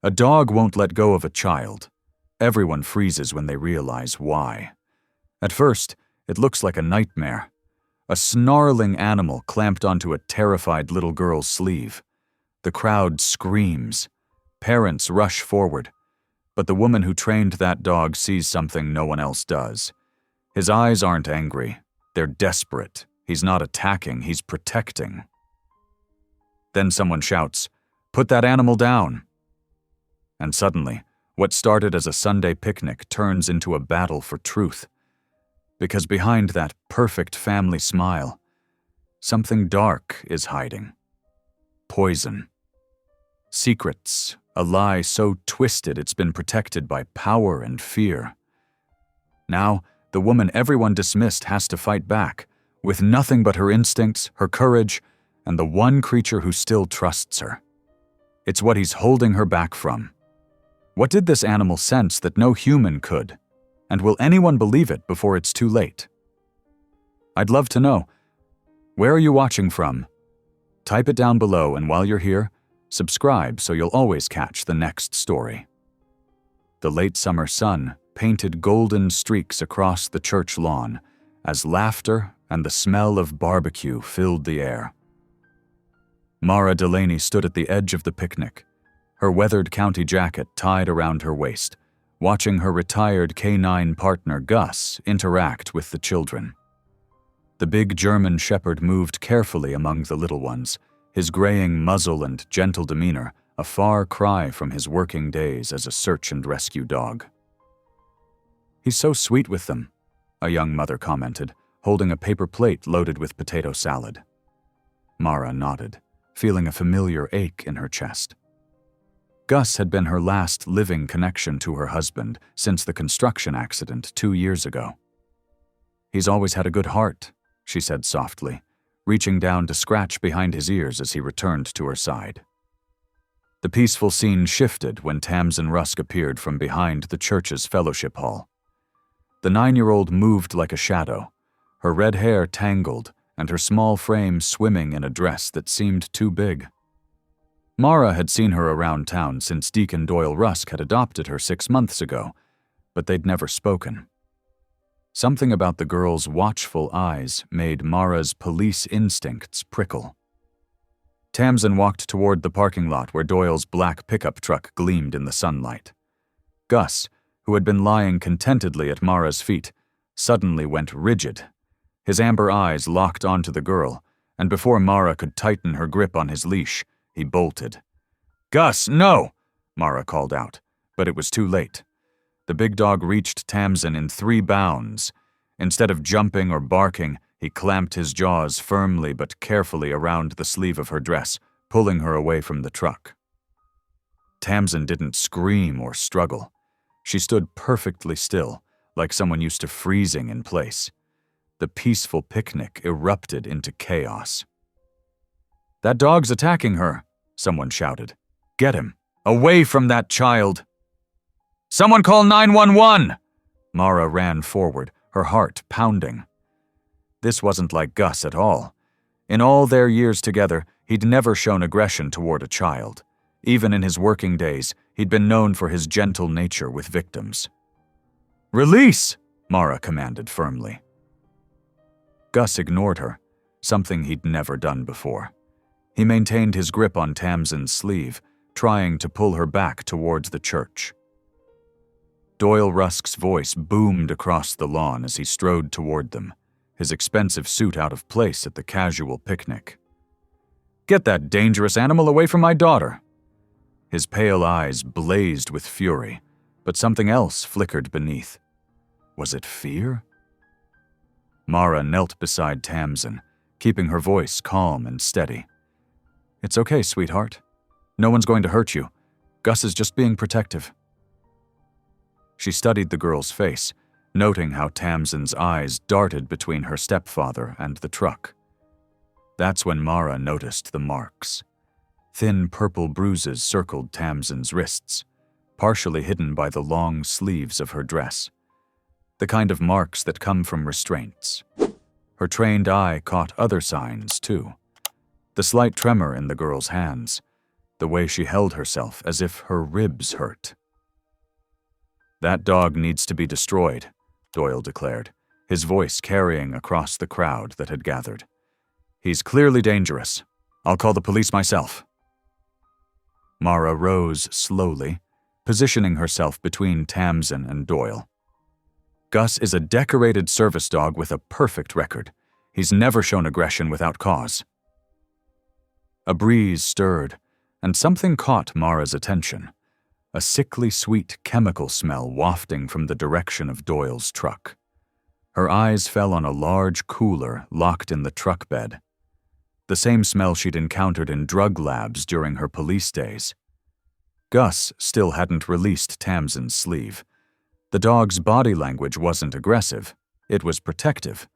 A dog won't let go of a child. Everyone freezes when they realize why. At first, it looks like a nightmare. A snarling animal clamped onto a terrified little girl's sleeve. The crowd screams. Parents rush forward. But the woman who trained that dog sees something no one else does. His eyes aren't angry. They're desperate. He's not attacking, he's protecting. Then someone shouts, "Put that animal down!" And suddenly, what started as a Sunday picnic turns into a battle for truth. Because behind that perfect family smile, something dark is hiding. Poison. Secrets, a lie so twisted it's been protected by power and fear. Now, the woman everyone dismissed has to fight back, with nothing but her instincts, her courage, and the one creature who still trusts her. It's what he's holding her back from. What did this animal sense that no human could? And will anyone believe it before it's too late? I'd love to know. Where are you watching from? Type it down below, and while you're here, subscribe so you'll always catch the next story. The late summer sun painted golden streaks across the church lawn as laughter and the smell of barbecue filled the air. Mara Delaney stood at the edge of the picnic, her weathered county jacket tied around her waist, watching her retired canine partner Gus interact with the children. The big German shepherd moved carefully among the little ones, his graying muzzle and gentle demeanor a far cry from his working days as a search and rescue dog. "He's so sweet with them," a young mother commented, holding a paper plate loaded with potato salad. Mara nodded, feeling a familiar ache in her chest. Gus had been her last living connection to her husband since the construction accident 2 years ago. "He's always had a good heart," she said softly, reaching down to scratch behind his ears as he returned to her side. The peaceful scene shifted when Tamsin Rusk appeared from behind the church's fellowship hall. The 9-year-old moved like a shadow, her red hair tangled and her small frame swimming in a dress that seemed too big. Mara had seen her around town since Deacon Doyle Rusk had adopted her 6 months ago, but they'd never spoken. Something about the girl's watchful eyes made Mara's police instincts prickle. Tamsin walked toward the parking lot where Doyle's black pickup truck gleamed in the sunlight. Gus, who had been lying contentedly at Mara's feet, suddenly went rigid. His amber eyes locked onto the girl, and before Mara could tighten her grip on his leash, he bolted. "Gus, no!" Mara called out, but it was too late. The big dog reached Tamsin in 3 bounds. Instead of jumping or barking, he clamped his jaws firmly but carefully around the sleeve of her dress, pulling her away from the truck. Tamsin didn't scream or struggle. She stood perfectly still, like someone used to freezing in place. The peaceful picnic erupted into chaos. "That dog's attacking her," someone shouted. "Get him! Away from that child!" "Someone call 911!" Mara ran forward, her heart pounding. This wasn't like Gus at all. In all their years together, he'd never shown aggression toward a child. Even in his working days, he'd been known for his gentle nature with victims. "Release!" Mara commanded firmly. Gus ignored her, something he'd never done before. He maintained his grip on Tamsin's sleeve, trying to pull her back towards the church. Doyle Rusk's voice boomed across the lawn as he strode toward them, his expensive suit out of place at the casual picnic. "Get that dangerous animal away from my daughter!" His pale eyes blazed with fury, but something else flickered beneath. Was it fear? Mara knelt beside Tamsin, keeping her voice calm and steady. "It's okay, sweetheart. No one's going to hurt you. Gus is just being protective." She studied the girl's face, noting how Tamsin's eyes darted between her stepfather and the truck. That's when Mara noticed the marks. Thin purple bruises circled Tamsin's wrists, partially hidden by the long sleeves of her dress. The kind of marks that come from restraints. Her trained eye caught other signs, too. The slight tremor in the girl's hands, the way she held herself as if her ribs hurt. "That dog needs to be destroyed," Doyle declared, his voice carrying across the crowd that had gathered. "He's clearly dangerous. I'll call the police myself." Mara rose slowly, positioning herself between Tamsin and Doyle. "Gus is a decorated service dog with a perfect record. He's never shown aggression without cause." A breeze stirred, and something caught Mara's attention. A sickly sweet chemical smell wafting from the direction of Doyle's truck. Her eyes fell on a large cooler locked in the truck bed. The same smell she'd encountered in drug labs during her police days. Gus still hadn't released Tamsin's sleeve. The dog's body language wasn't aggressive, it was protective.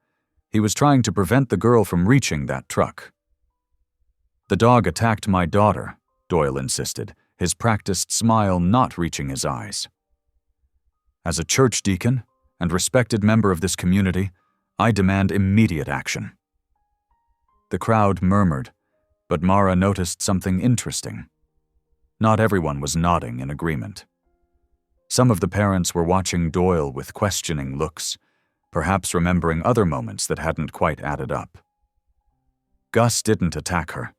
He was trying to prevent the girl from reaching that truck. "The dog attacked my daughter," Doyle insisted, his practiced smile not reaching his eyes. "As a church deacon and respected member of this community, I demand immediate action." The crowd murmured, but Mara noticed something interesting. Not everyone was nodding in agreement. Some of the parents were watching Doyle with questioning looks, perhaps remembering other moments that hadn't quite added up. "Gus didn't attack her,"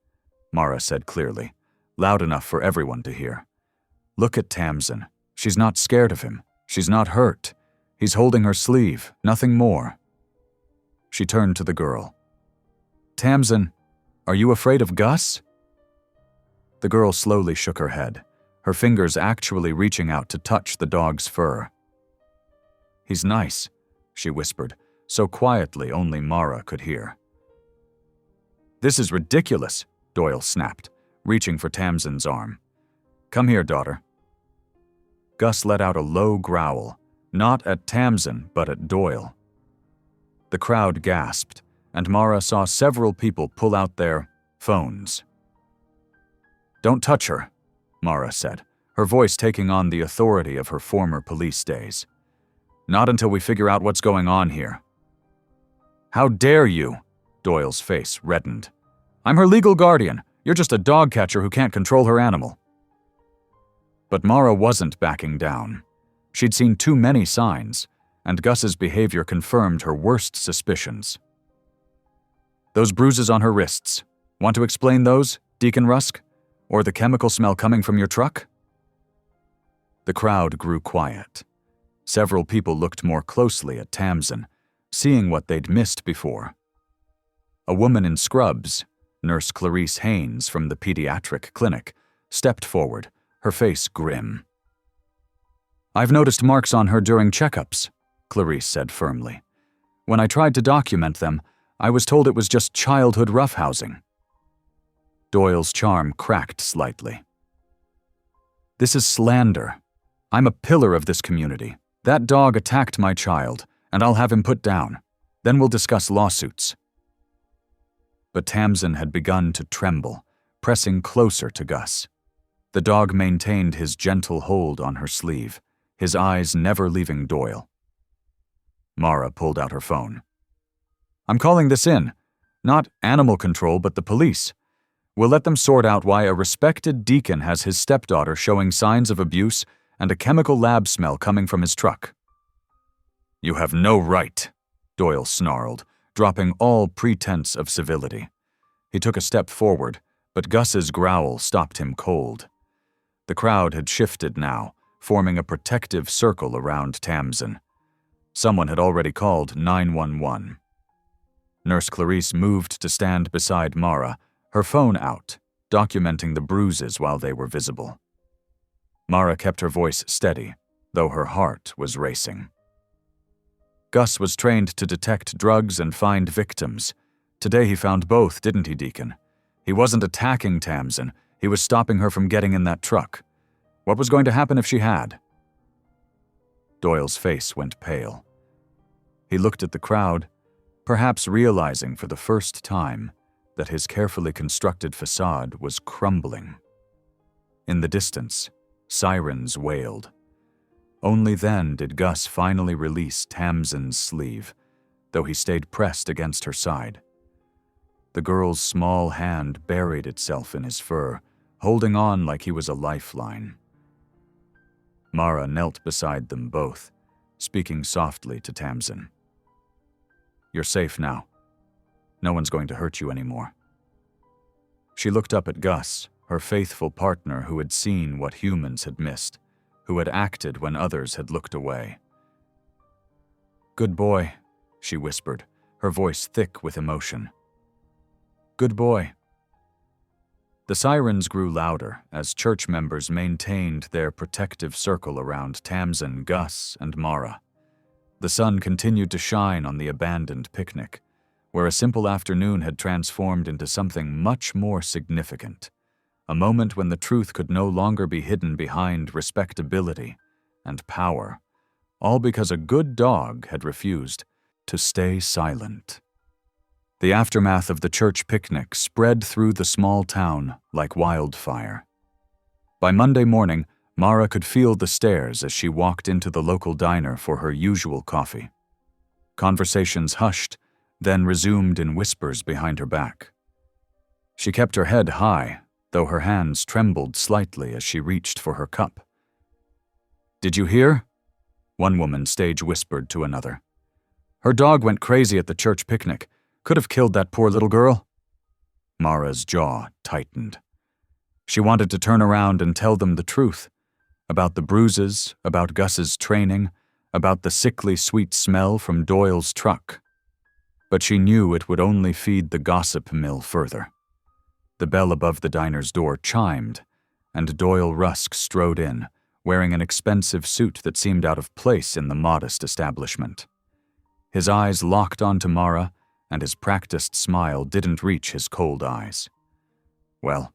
Mara said clearly, loud enough for everyone to hear. "Look at Tamsin. She's not scared of him. She's not hurt. He's holding her sleeve, nothing more." She turned to the girl. "Tamsin, are you afraid of Gus?" The girl slowly shook her head, her fingers actually reaching out to touch the dog's fur. "He's nice," she whispered, so quietly only Mara could hear. "This is ridiculous," Doyle snapped, reaching for Tamsin's arm. "Come here, daughter." Gus let out a low growl, not at Tamsin, but at Doyle. The crowd gasped, and Mara saw several people pull out their phones. "Don't touch her," Mara said, her voice taking on the authority of her former police days. "Not until we figure out what's going on here." "How dare you?" Doyle's face reddened. "I'm her legal guardian. You're just a dog catcher who can't control her animal." But Mara wasn't backing down. She'd seen too many signs, and Gus's behavior confirmed her worst suspicions. "Those bruises on her wrists. Want to explain those, Deacon Rusk? Or the chemical smell coming from your truck?" The crowd grew quiet. Several people looked more closely at Tamsin, seeing what they'd missed before. A woman in scrubs, Nurse Clarice Haynes from the pediatric clinic, stepped forward, her face grim. "I've noticed marks on her during checkups," Clarice said firmly. "When I tried to document them, I was told it was just childhood roughhousing." Doyle's charm cracked slightly. "This is slander. I'm a pillar of this community. That dog attacked my child, and I'll have him put down. Then we'll discuss lawsuits." But Tamsin had begun to tremble, pressing closer to Gus. The dog maintained his gentle hold on her sleeve, his eyes never leaving Doyle. Mara pulled out her phone. "I'm calling this in. Not animal control, but the police. We'll let them sort out why a respected deacon has his stepdaughter showing signs of abuse and a chemical lab smell coming from his truck." "You have no right," Doyle snarled, dropping all pretense of civility. He took a step forward, but Gus's growl stopped him cold. The crowd had shifted now, forming a protective circle around Tamsin. Someone had already called 911. Nurse Clarice moved to stand beside Mara, her phone out, documenting the bruises while they were visible. Mara kept her voice steady, though her heart was racing. "Gus was trained to detect drugs and find victims. Today he found both, didn't he, Deacon? He wasn't attacking Tamsin, he was stopping her from getting in that truck. What was going to happen if she had?" Doyle's face went pale. He looked at the crowd, perhaps realizing for the first time that his carefully constructed facade was crumbling. In the distance, sirens wailed. Only then did Gus finally release Tamsin's sleeve, though he stayed pressed against her side. The girl's small hand buried itself in his fur, holding on like he was a lifeline. Mara knelt beside them both, speaking softly to Tamsin. "You're safe now. No one's going to hurt you anymore." She looked up at Gus, her faithful partner who had seen what humans had missed, who had acted when others had looked away. "Good boy," she whispered, her voice thick with emotion. "Good boy." The sirens grew louder as church members maintained their protective circle around Tamsin, Gus, and Mara. The sun continued to shine on the abandoned picnic, where a simple afternoon had transformed into something much more significant, a moment when the truth could no longer be hidden behind respectability and power, all because a good dog had refused to stay silent. The aftermath of the church picnic spread through the small town like wildfire. By Monday morning, Mara could feel the stares as she walked into the local diner for her usual coffee. Conversations hushed, then resumed in whispers behind her back. She kept her head high, though her hands trembled slightly as she reached for her cup. "Did you hear?" one woman stage whispered to another. "Her dog went crazy at the church picnic. Could have killed that poor little girl." Mara's jaw tightened. She wanted to turn around and tell them the truth, about the bruises, about Gus's training, about the sickly sweet smell from Doyle's truck. But she knew it would only feed the gossip mill further. The bell above the diner's door chimed, and Doyle Rusk strode in, wearing an expensive suit that seemed out of place in the modest establishment. His eyes locked onto Mara, and his practiced smile didn't reach his cold eyes. "Well,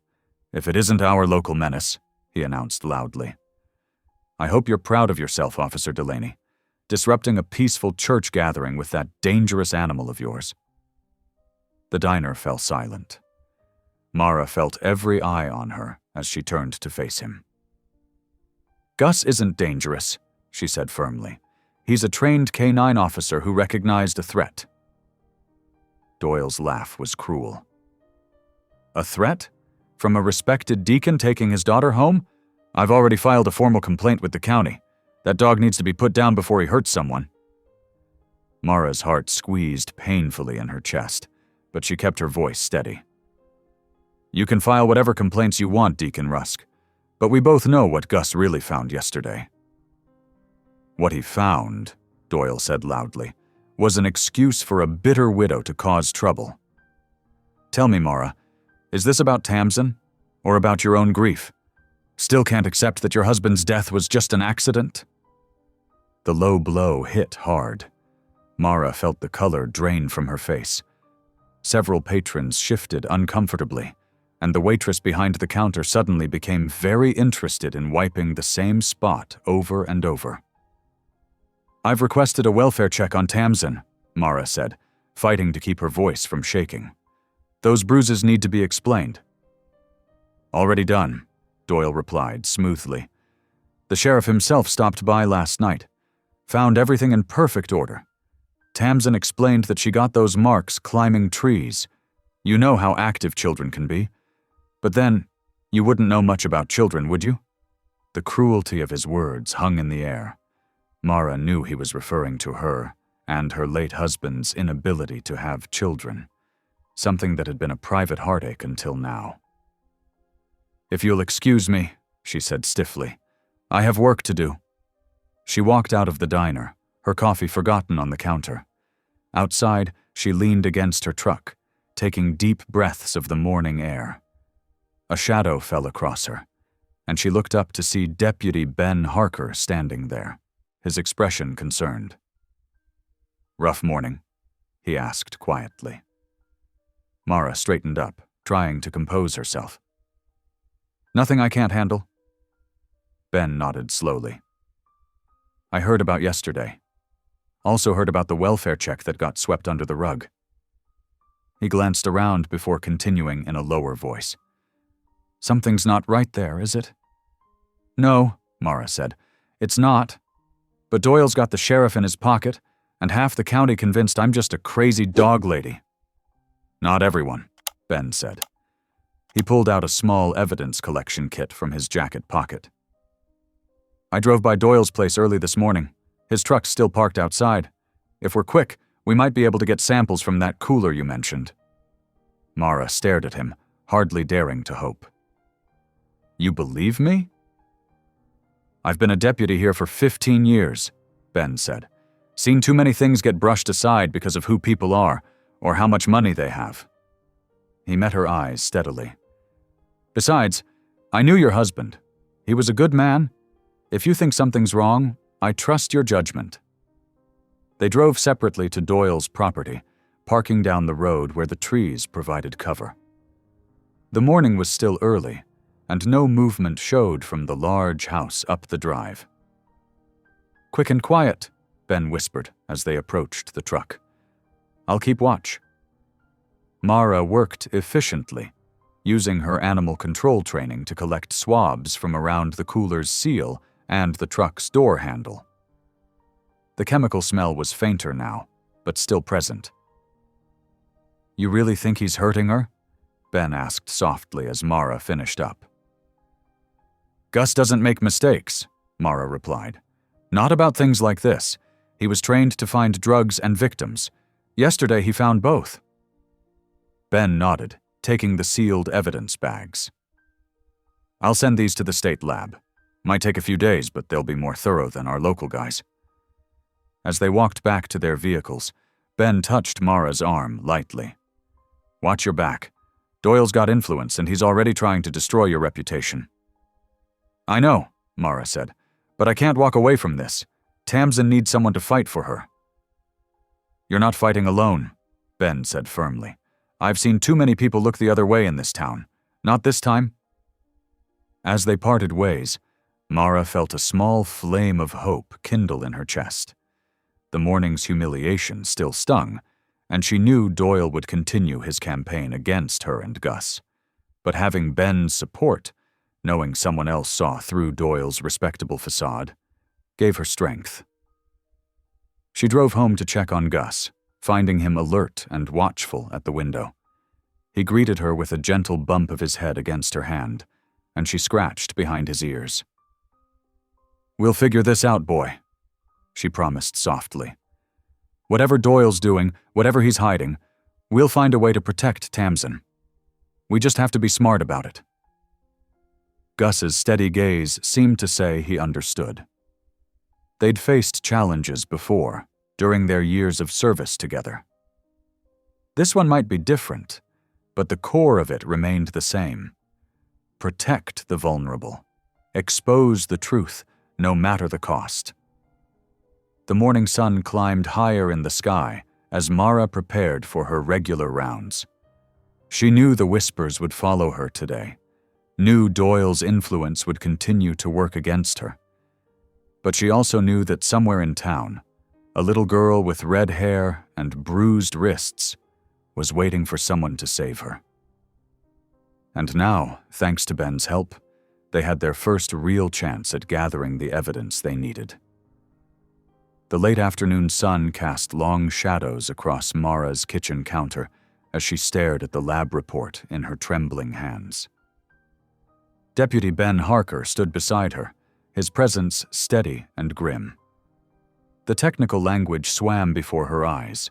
if it isn't our local menace," he announced loudly. "I hope you're proud of yourself, Officer Delaney, disrupting a peaceful church gathering with that dangerous animal of yours." The diner fell silent. Mara felt every eye on her as she turned to face him. "Gus isn't dangerous," she said firmly. "He's a trained K-9 officer who recognized a threat." Doyle's laugh was cruel. "A threat? From a respected deacon taking his daughter home? I've already filed a formal complaint with the county. That dog needs to be put down before he hurts someone." Mara's heart squeezed painfully in her chest, but she kept her voice steady. "You can file whatever complaints you want, Deacon Rusk, but we both know what Gus really found yesterday." "What he found," Doyle said loudly, "was an excuse for a bitter widow to cause trouble. Tell me, Mara, is this about Tamsin, or about your own grief? Still can't accept that your husband's death was just an accident?" The low blow hit hard. Mara felt the color drain from her face. Several patrons shifted uncomfortably, and the waitress behind the counter suddenly became very interested in wiping the same spot over and over. "I've requested a welfare check on Tamsin," Mara said, fighting to keep her voice from shaking. "Those bruises need to be explained." "Already done," Doyle replied smoothly. "The sheriff himself stopped by last night. Found everything in perfect order. Tamsin explained that she got those marks climbing trees. You know how active children can be. But then, you wouldn't know much about children, would you?" The cruelty of his words hung in the air. Mara knew he was referring to her and her late husband's inability to have children, something that had been a private heartache until now. "If you'll excuse me," she said stiffly, "I have work to do." She walked out of the diner, her coffee forgotten on the counter. Outside, she leaned against her truck, taking deep breaths of the morning air. A shadow fell across her, and she looked up to see Deputy Ben Harker standing there, his expression concerned. "Rough morning?" he asked quietly. Mara straightened up, trying to compose herself. "Nothing I can't handle." Ben nodded slowly. "I heard about yesterday. Also heard about the welfare check that got swept under the rug." He glanced around before continuing in a lower voice. "Something's not right there, is it?" "No," Mara said. "It's not. But Doyle's got the sheriff in his pocket, and half the county convinced I'm just a crazy dog lady." "Not everyone," Ben said. He pulled out a small evidence collection kit from his jacket pocket. I drove by Doyle's place early this morning. His truck's still parked outside. If we're quick, we might be able to get samples from that cooler you mentioned. Mara stared at him, hardly daring to hope. You believe me? I've been a deputy here for 15 years, Ben said. Seen too many things get brushed aside because of who people are, or how much money they have. He met her eyes steadily. Besides, I knew your husband. He was a good man. If you think something's wrong, I trust your judgment. They drove separately to Doyle's property, parking down the road where the trees provided cover. The morning was still early, and no movement showed from the large house up the drive. Quick and quiet, Ben whispered as they approached the truck. I'll keep watch. Mara worked efficiently, using her animal control training to collect swabs from around the cooler's seal and the truck's door handle. The chemical smell was fainter now, but still present. You really think he's hurting her? Ben asked softly as Mara finished up. Gus doesn't make mistakes, Mara replied. Not about things like this. He was trained to find drugs and victims. Yesterday he found both. Ben nodded, taking the sealed evidence bags. I'll send these to the state lab. Might take a few days, but they'll be more thorough than our local guys. As they walked back to their vehicles, Ben touched Mara's arm lightly. Watch your back. Doyle's got influence, and he's already trying to destroy your reputation. I know, Mara said, but I can't walk away from this. Tamsin needs someone to fight for her. You're not fighting alone, Ben said firmly. I've seen too many people look the other way in this town. Not this time. As they parted ways, Mara felt a small flame of hope kindle in her chest. The morning's humiliation still stung, and she knew Doyle would continue his campaign against her and Gus. But having Ben's support, knowing someone else saw through Doyle's respectable facade, gave her strength. She drove home to check on Gus, finding him alert and watchful at the window. He greeted her with a gentle bump of his head against her hand, and she scratched behind his ears. We'll figure this out, boy, she promised softly. Whatever Doyle's doing, whatever he's hiding, we'll find a way to protect Tamsin. We just have to be smart about it. Gus's steady gaze seemed to say he understood. They'd faced challenges before, during their years of service together. This one might be different, but the core of it remained the same. Protect the vulnerable. Expose the truth, no matter the cost. The morning sun climbed higher in the sky as Mara prepared for her regular rounds. She knew the whispers would follow her today, knew Doyle's influence would continue to work against her. But she also knew that somewhere in town, a little girl with red hair and bruised wrists was waiting for someone to save her. And now, thanks to Ben's help, they had their first real chance at gathering the evidence they needed. The late afternoon sun cast long shadows across Mara's kitchen counter as she stared at the lab report in her trembling hands. Deputy Ben Harker stood beside her, his presence steady and grim. The technical language swam before her eyes,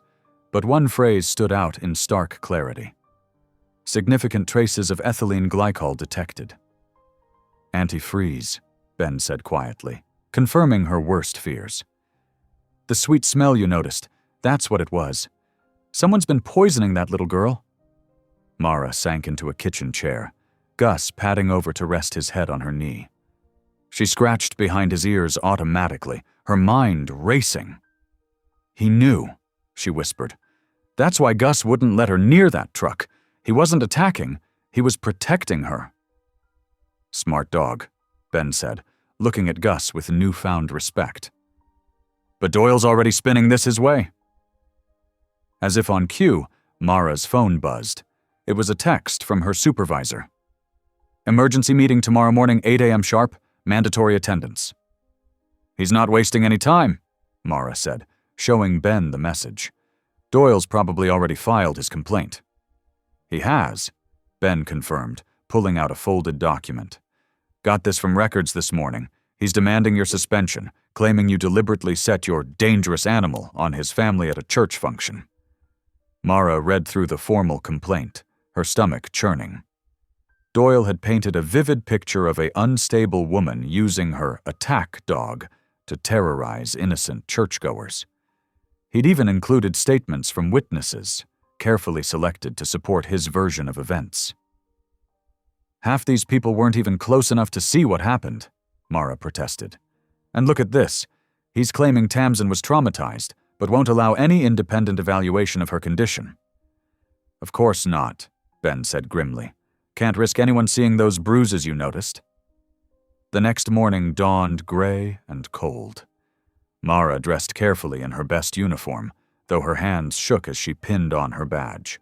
but one phrase stood out in stark clarity. Significant traces of ethylene glycol detected. Antifreeze, Ben said quietly, confirming her worst fears. The sweet smell you noticed, that's what it was. Someone's been poisoning that little girl. Mara sank into a kitchen chair, Gus padding over to rest his head on her knee. She scratched behind his ears automatically, her mind racing. He knew, she whispered. That's why Gus wouldn't let her near that truck. He wasn't attacking, he was protecting her. Smart dog, Ben said, looking at Gus with newfound respect. But Doyle's already spinning this his way. As if on cue, Mara's phone buzzed. It was a text from her supervisor. Emergency meeting tomorrow morning, 8 a.m. sharp, mandatory attendance. He's not wasting any time, Mara said, showing Ben the message. Doyle's probably already filed his complaint. He has, Ben confirmed, pulling out a folded document. "Got this from records this morning. He's demanding your suspension, claiming you deliberately set your dangerous animal on his family at a church function." Mara read through the formal complaint, her stomach churning. Doyle had painted a vivid picture of an unstable woman using her attack dog to terrorize innocent churchgoers. He'd even included statements from witnesses, carefully selected to support his version of events. "Half these people weren't even close enough to see what happened," Mara protested. "And look at this. He's claiming Tamsin was traumatized, but won't allow any independent evaluation of her condition." "Of course not," Ben said grimly. "Can't risk anyone seeing those bruises you noticed." The next morning dawned gray and cold. Mara dressed carefully in her best uniform, though her hands shook as she pinned on her badge.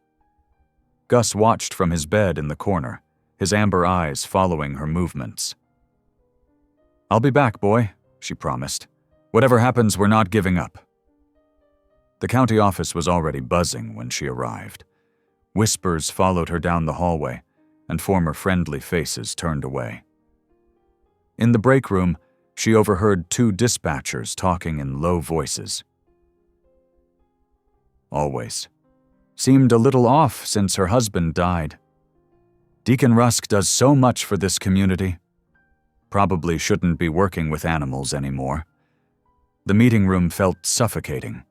Gus watched from his bed in the corner, his amber eyes following her movements. "I'll be back, boy," she promised. "Whatever happens, we're not giving up." The county office was already buzzing when she arrived. Whispers followed her down the hallway, and former friendly faces turned away. In the break room, she overheard two dispatchers talking in low voices. "Always. Seemed a little off since her husband died. Deacon Rusk does so much for this community. Probably shouldn't be working with animals anymore." The meeting room felt suffocating.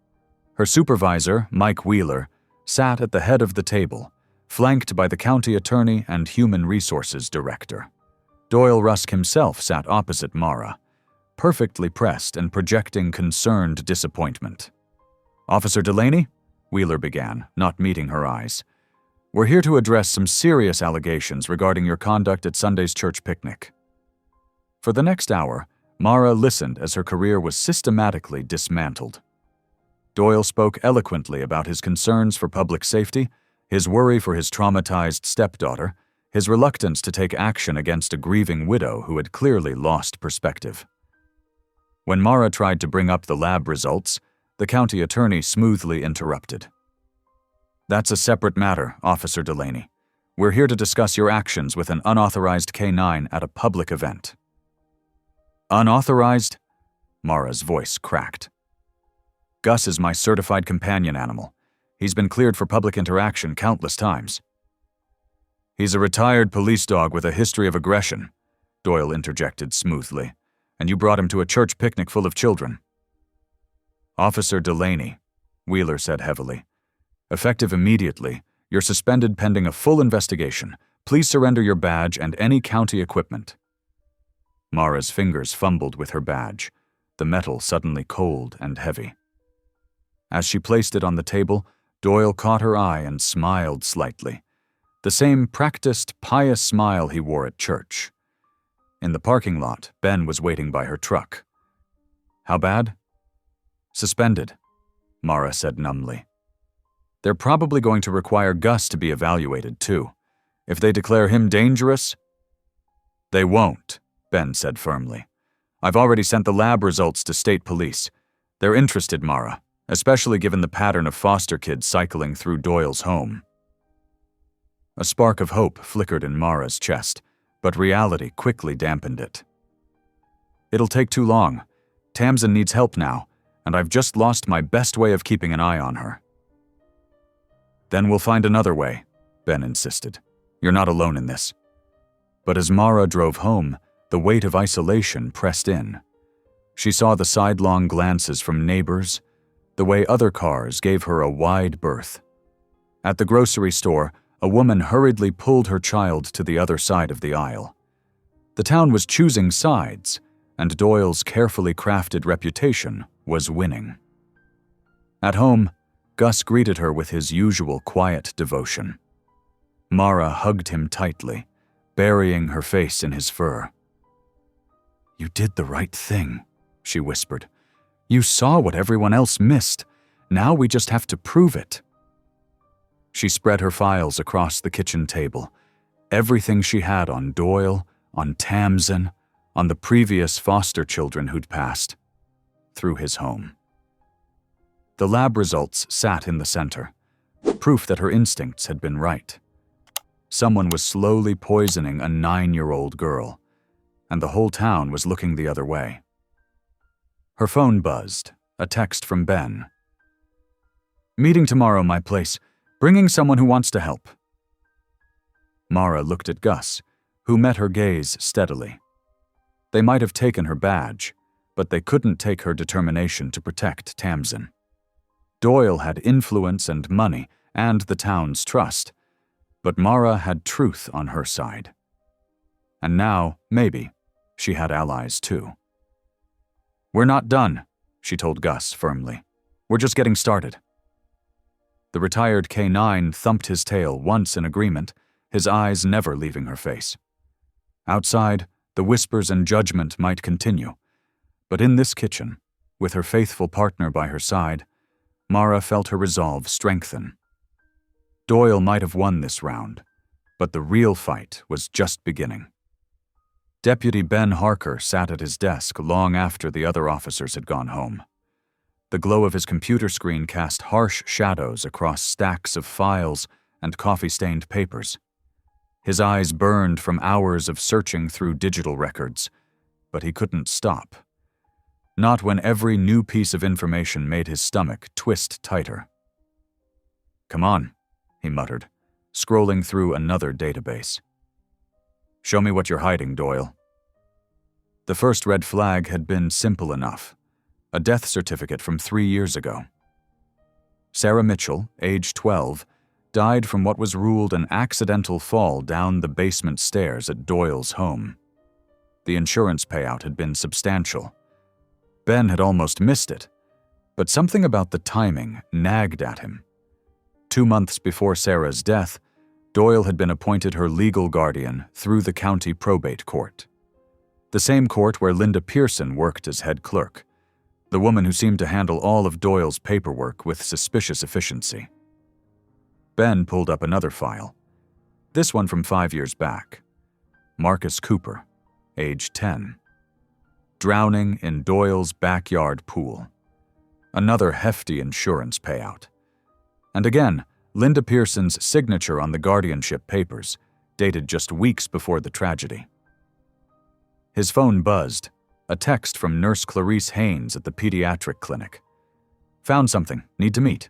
Her supervisor, Mike Wheeler, sat at the head of the table, flanked by the county attorney and human resources director. Doyle Rusk himself sat opposite Mara, perfectly pressed and projecting concerned disappointment. "Officer Delaney," Wheeler began, not meeting her eyes, "we're here to address some serious allegations regarding your conduct at Sunday's church picnic." For the next hour, Mara listened as her career was systematically dismantled. Doyle spoke eloquently about his concerns for public safety, his worry for his traumatized stepdaughter, his reluctance to take action against a grieving widow who had clearly lost perspective. When Mara tried to bring up the lab results, the county attorney smoothly interrupted. "That's a separate matter, Officer Delaney. We're here to discuss your actions with an unauthorized K-9 at a public event." "Unauthorized?" Mara's voice cracked. "Gus is my certified companion animal. He's been cleared for public interaction countless times." "He's a retired police dog with a history of aggression," Doyle interjected smoothly, "and you brought him to a church picnic full of children." "Officer Delaney," Wheeler said heavily, "effective immediately, you're suspended pending a full investigation. Please surrender your badge and any county equipment." Mara's fingers fumbled with her badge, the metal suddenly cold and heavy. As she placed it on the table, Doyle caught her eye and smiled slightly, the same practiced, pious smile he wore at church. In the parking lot, Ben was waiting by her truck. "How bad?" "Suspended," Mara said numbly. "They're probably going to require Gus to be evaluated, too. If they declare him dangerous—" "They won't," Ben said firmly. "I've already sent the lab results to state police. They're interested, Mara, especially given the pattern of foster kids cycling through Doyle's home." A spark of hope flickered in Mara's chest, but reality quickly dampened it. "It'll take too long. Tamsin needs help now, and I've just lost my best way of keeping an eye on her." "Then we'll find another way," Ben insisted. "You're not alone in this." But as Mara drove home, the weight of isolation pressed in. She saw the sidelong glances from neighbors, the way other cars gave her a wide berth. At the grocery store, a woman hurriedly pulled her child to the other side of the aisle. The town was choosing sides, and Doyle's carefully crafted reputation was winning. At home, Gus greeted her with his usual quiet devotion. Mara hugged him tightly, burying her face in his fur. "You did the right thing," she whispered. "You saw what everyone else missed. Now we just have to prove it." She spread her files across the kitchen table, everything she had on Doyle, on Tamsin, on the previous foster children who'd passed through his home. The lab results sat in the center, proof that her instincts had been right. someone was slowly poisoning a 9-year-old girl, and the whole town was looking the other way. Her phone buzzed, a text from Ben. "Meeting tomorrow, my place. Bringing someone who wants to help." Mara looked at Gus, who met her gaze steadily. They might have taken her badge, but they couldn't take her determination to protect Tamsin. Doyle had influence and money and the town's trust, but Mara had truth on her side. And now, maybe, she had allies too. "We're not done," she told Gus firmly. "We're just getting started." The retired K9 thumped his tail once in agreement, his eyes never leaving her face. Outside, the whispers and judgment might continue, but in this kitchen, with her faithful partner by her side, Mara felt her resolve strengthen. Doyle might have won this round, but the real fight was just beginning. Deputy Ben Harker sat at his desk long after the other officers had gone home. The glow of his computer screen cast harsh shadows across stacks of files and coffee-stained papers. His eyes burned from hours of searching through digital records, but he couldn't stop. Not when every new piece of information made his stomach twist tighter. "Come on," he muttered, scrolling through another database. "Show me what you're hiding, Doyle." The first red flag had been simple enough. A death certificate from 3 years ago. Sarah Mitchell, age 12, died from what was ruled an accidental fall down the basement stairs at Doyle's home. The insurance payout had been substantial. Ben had almost missed it, but something about the timing nagged at him. 2 months before Sarah's death, Doyle had been appointed her legal guardian through the county probate court. The same court where Linda Pearson worked as head clerk, the woman who seemed to handle all of Doyle's paperwork with suspicious efficiency. Ben pulled up another file, this one from 5 years back. Marcus Cooper, age 10. Drowning in Doyle's backyard pool. Another hefty insurance payout. And again, Linda Pearson's signature on the guardianship papers, dated just weeks before the tragedy. His phone buzzed, a text from Nurse Clarice Haynes at the pediatric clinic. "Found something, need to meet."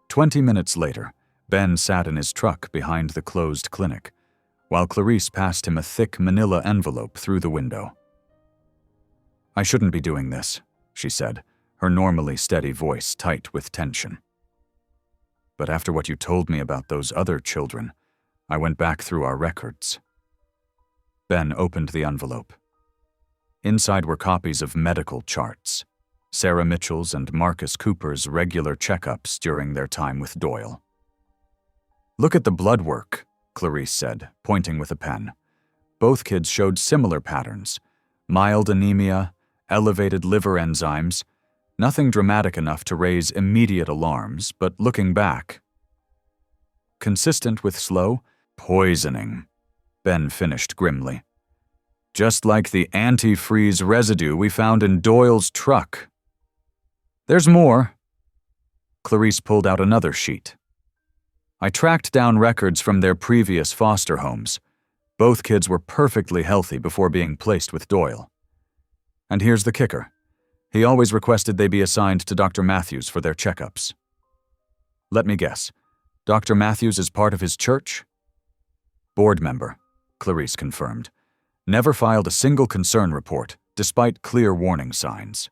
20 minutes later, Ben sat in his truck behind the closed clinic, while Clarice passed him a thick manila envelope through the window. "I shouldn't be doing this," she said, her normally steady voice tight with tension. "But after what you told me about those other children, I went back through our records." Ben opened the envelope. Inside were copies of medical charts, Sarah Mitchell's and Marcus Cooper's regular checkups during their time with Doyle. "Look at the blood work," Clarice said, pointing with a pen. Both kids showed similar patterns: mild anemia, elevated liver enzymes, nothing dramatic enough to raise immediate alarms, but looking back. "Consistent with slow poisoning," Ben finished grimly. "Just like the antifreeze residue we found in Doyle's truck." "There's more." Clarice pulled out another sheet. "I tracked down records from their previous foster homes. Both kids were perfectly healthy before being placed with Doyle. And here's the kicker. He always requested they be assigned to Dr. Matthews for their checkups. Let me guess. Dr. Matthews is part of his church?" "Board member," Clarice confirmed. "Never filed a single concern report, despite clear warning signs."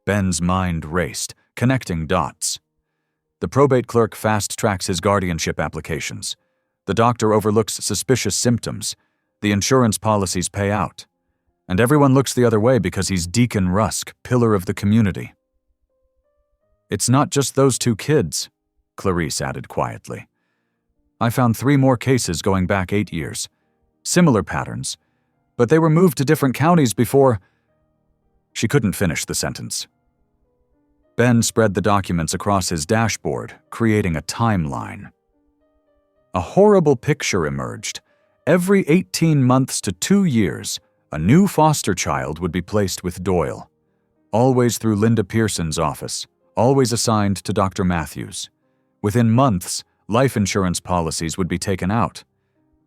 Ben's mind raced, connecting dots. The probate clerk fast-tracks his guardianship applications. The doctor overlooks suspicious symptoms. The insurance policies pay out. And everyone looks the other way because he's Deacon Rusk, pillar of the community. "It's not just those 2 kids," Clarice added quietly. "I found 3 more cases going back 8 years. Similar patterns, but they were moved to different counties before—" She couldn't finish the sentence. Ben spread the documents across his dashboard, creating a timeline. A horrible picture emerged. Every 18 months to 2 years, a new foster child would be placed with Doyle. Always through Linda Pearson's office, always assigned to Dr. Matthews. Within months, life insurance policies would be taken out.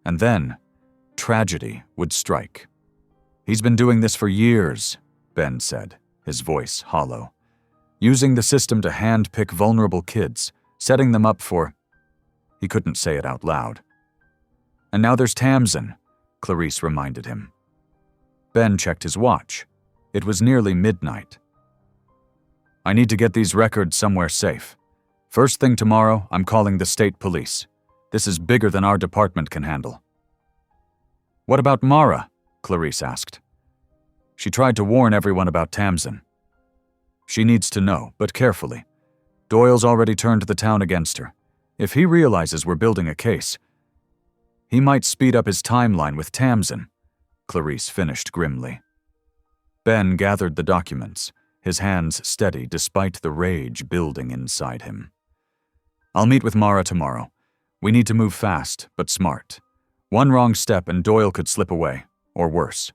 And then, tragedy would strike. "He's been doing this for years," Ben said, his voice hollow. "Using the system to hand-pick vulnerable kids, setting them up for—" He couldn't say it out loud. "And now there's Tamsin," Clarice reminded him. Ben checked his watch. It was nearly midnight. "I need to get these records somewhere safe. First thing tomorrow, I'm calling the state police. This is bigger than our department can handle." "What about Mara?" Clarice asked. "She tried to warn everyone about Tamsin." "She needs to know, but carefully. Doyle's already turned the town against her. If he realizes we're building a case, he might speed up his timeline with Tamsin," Clarice finished grimly. Ben gathered the documents, his hands steady despite the rage building inside him. "I'll meet with Mara tomorrow. We need to move fast, but smart. One wrong step and Doyle could slip away, or worse."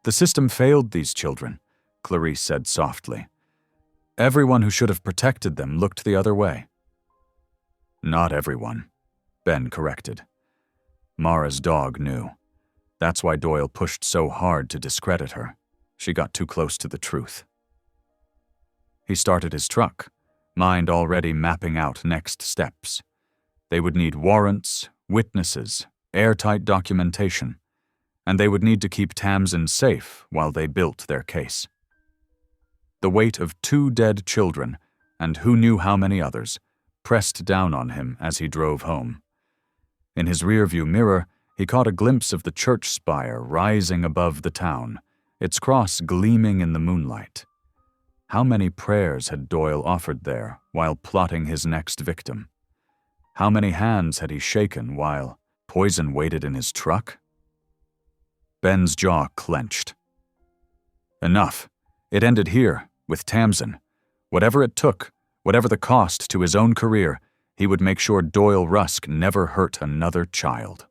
"The system failed these children," Clarice said softly. "Everyone who should have protected them looked the other way." "Not everyone," Ben corrected. "Mara's dog knew. That's why Doyle pushed so hard to discredit her. She got too close to the truth." He started his truck, mind already mapping out next steps. They would need warrants, witnesses, airtight documentation, and they would need to keep Tamsin safe while they built their case. The weight of 2 dead children, and who knew how many others, pressed down on him as he drove home. In his rearview mirror, he caught a glimpse of the church spire rising above the town, its cross gleaming in the moonlight. How many prayers had Doyle offered there while plotting his next victim? How many hands had he shaken while poison waited in his truck? Ben's jaw clenched. Enough. It ended here, with Tamsin. Whatever it took, whatever the cost to his own career, he would make sure Doyle Rusk never hurt another child.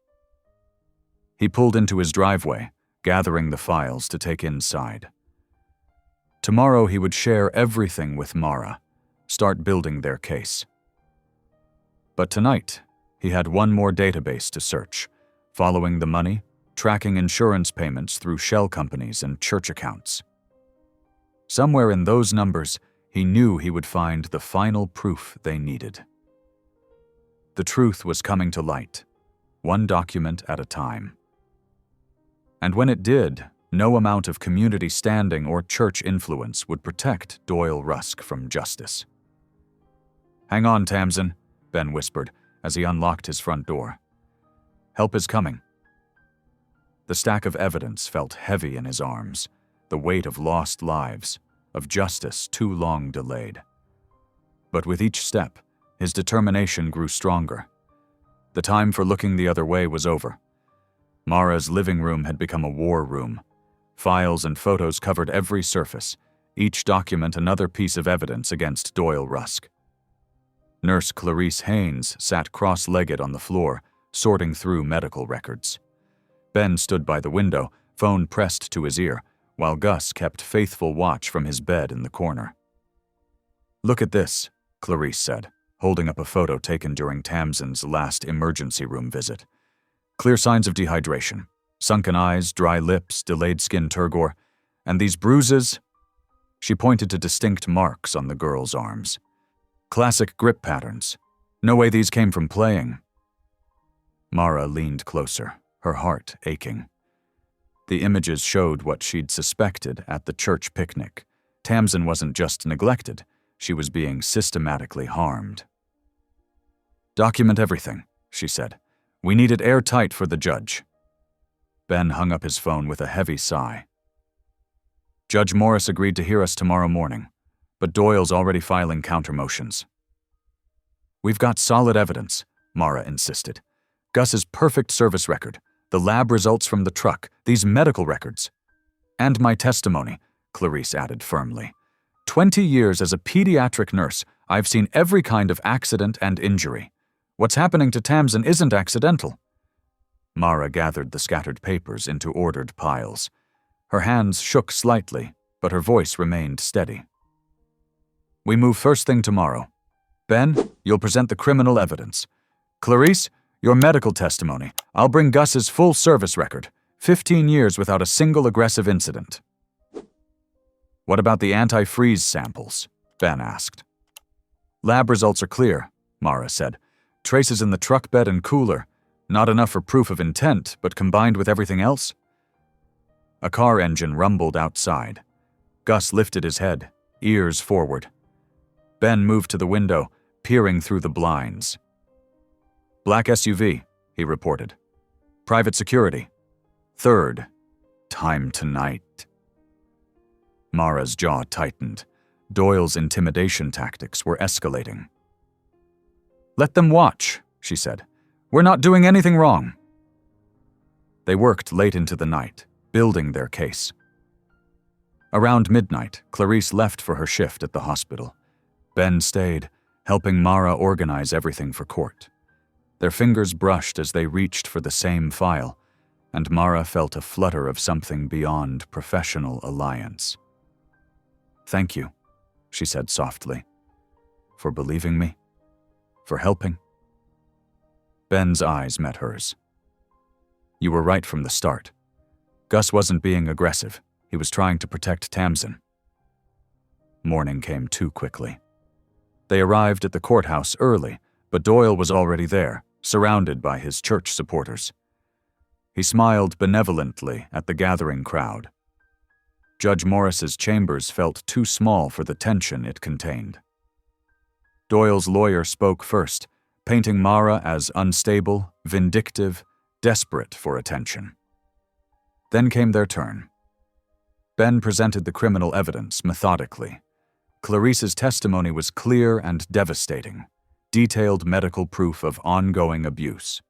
He pulled into his driveway, gathering the files to take inside. Tomorrow he would share everything with Mara, start building their case. But tonight, he had one more database to search, following the money, tracking insurance payments through shell companies and church accounts. Somewhere in those numbers, he knew he would find the final proof they needed. The truth was coming to light, one document at a time. And when it did, no amount of community standing or church influence would protect Doyle Rusk from justice. "Hang on, Tamsin," Ben whispered as he unlocked his front door. "Help is coming." The stack of evidence felt heavy in his arms, the weight of lost lives, of justice too long delayed. But with each step, his determination grew stronger. The time for looking the other way was over. Mara's living room had become a war room. Files and photos covered every surface, each document another piece of evidence against Doyle Rusk. Nurse Clarice Haynes sat cross-legged on the floor, sorting through medical records. Ben stood by the window, phone pressed to his ear, while Gus kept faithful watch from his bed in the corner. "Look at this," Clarice said, holding up a photo taken during Tamsin's last emergency room visit. "Clear signs of dehydration. Sunken eyes, dry lips, delayed skin turgor. And these bruises?" She pointed to distinct marks on the girl's arms. "Classic grip patterns. No way these came from playing." Mara leaned closer, her heart aching. The images showed what she'd suspected at the church picnic. Tamsin wasn't just neglected, she was being systematically harmed. "Document everything," she said. "We need it airtight for the judge." Ben hung up his phone with a heavy sigh. "Judge Morris agreed to hear us tomorrow morning, but Doyle's already filing counter-motions." "We've got solid evidence," Mara insisted. "Gus's perfect service record, the lab results from the truck, these medical records. And my testimony," Clarice added firmly. 20 years as a pediatric nurse, I've seen every kind of accident and injury. What's happening to Tamsin isn't accidental." Mara gathered the scattered papers into ordered piles. Her hands shook slightly, but her voice remained steady. "We move first thing tomorrow." Ben, you'll present the criminal evidence. Clarice, your medical testimony. I'll bring Gus's full service record. 15 years without a single aggressive incident. What about the antifreeze samples? Ben asked. Lab results are clear, Mara said. Traces in the truck bed and cooler. Not enough for proof of intent, but combined with everything else? A car engine rumbled outside. Gus lifted his head, ears forward. Ben moved to the window, peering through the blinds. Black SUV, he reported. Private security. Third. Time tonight. Mara's jaw tightened. Doyle's intimidation tactics were escalating. Let them watch, she said. We're not doing anything wrong. They worked late into the night, building their case. Around midnight, Clarice left for her shift at the hospital. Ben stayed, helping Mara organize everything for court. Their fingers brushed as they reached for the same file, and Mara felt a flutter of something beyond professional alliance. Thank you, she said softly, for believing me, for helping. Ben's eyes met hers. You were right from the start. Gus wasn't being aggressive. He was trying to protect Tamsin. Morning came too quickly. They arrived at the courthouse early, but Doyle was already there, surrounded by his church supporters. He smiled benevolently at the gathering crowd. Judge Morris's chambers felt too small for the tension it contained. Doyle's lawyer spoke first, painting Mara as unstable, vindictive, desperate for attention. Then came their turn. Ben presented the criminal evidence methodically. Clarice's testimony was clear and devastating, detailed medical proof of ongoing abuse.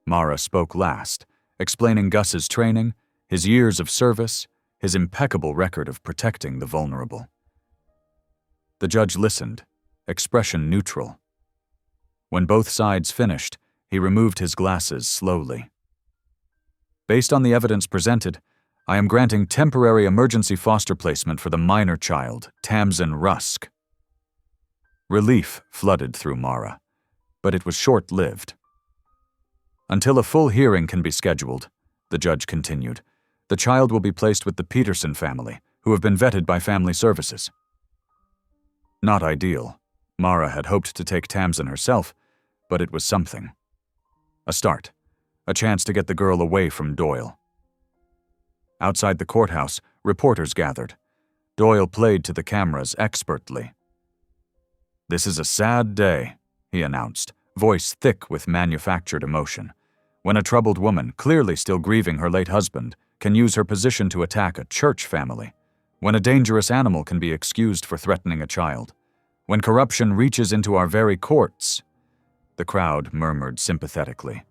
Mara spoke last, explaining Gus's training, his years of service, his impeccable record of protecting the vulnerable. The judge listened, expression neutral. When both sides finished, he removed his glasses slowly. Based on the evidence presented, I am granting temporary emergency foster placement for the minor child, Tamsin Rusk. Relief flooded through Mara, but it was short-lived. Until a full hearing can be scheduled, the judge continued, the child will be placed with the Peterson family, who have been vetted by family services. Not ideal. Mara had hoped to take Tamsin herself, but it was something. A start, a chance to get the girl away from Doyle. Outside the courthouse, reporters gathered. Doyle played to the cameras expertly. This is a sad day, he announced, voice thick with manufactured emotion, when a troubled woman, clearly still grieving her late husband, can use her position to attack a church family, when a dangerous animal can be excused for threatening a child, when corruption reaches into our very courts. The crowd murmured sympathetically.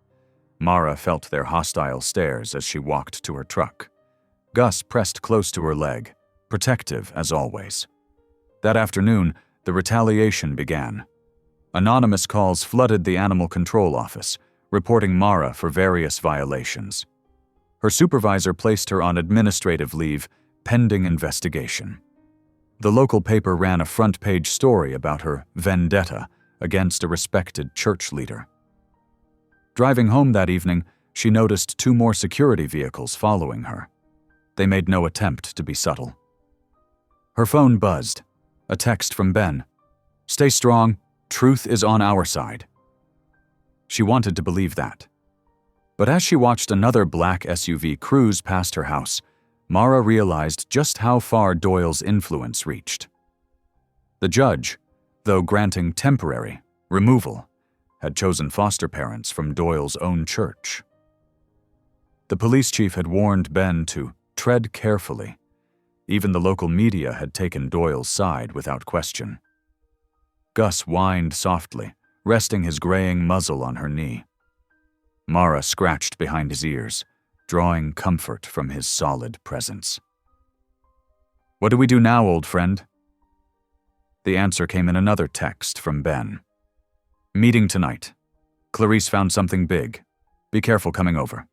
Mara felt their hostile stares as she walked to her truck. Gus pressed close to her leg, protective as always. That afternoon, the retaliation began. Anonymous calls flooded the animal control office, reporting Mara for various violations. Her supervisor placed her on administrative leave, pending investigation. The local paper ran a front-page story about her vendetta against a respected church leader. Driving home that evening, she noticed 2 more security vehicles following her. They made no attempt to be subtle. Her phone buzzed. A text from Ben. Stay strong. Truth is on our side. She wanted to believe that. But as she watched another black SUV cruise past her house, Mara realized just how far Doyle's influence reached. The judge, though granting temporary removal, had chosen foster parents from Doyle's own church. The police chief had warned Ben to tread carefully. Even the local media had taken Doyle's side without question. Gus whined softly, resting his graying muzzle on her knee. Mara scratched behind his ears, drawing comfort from his solid presence. What do we do now, old friend? The answer came in another text from Ben. Meeting tonight. Clarice found something big. Be careful coming over.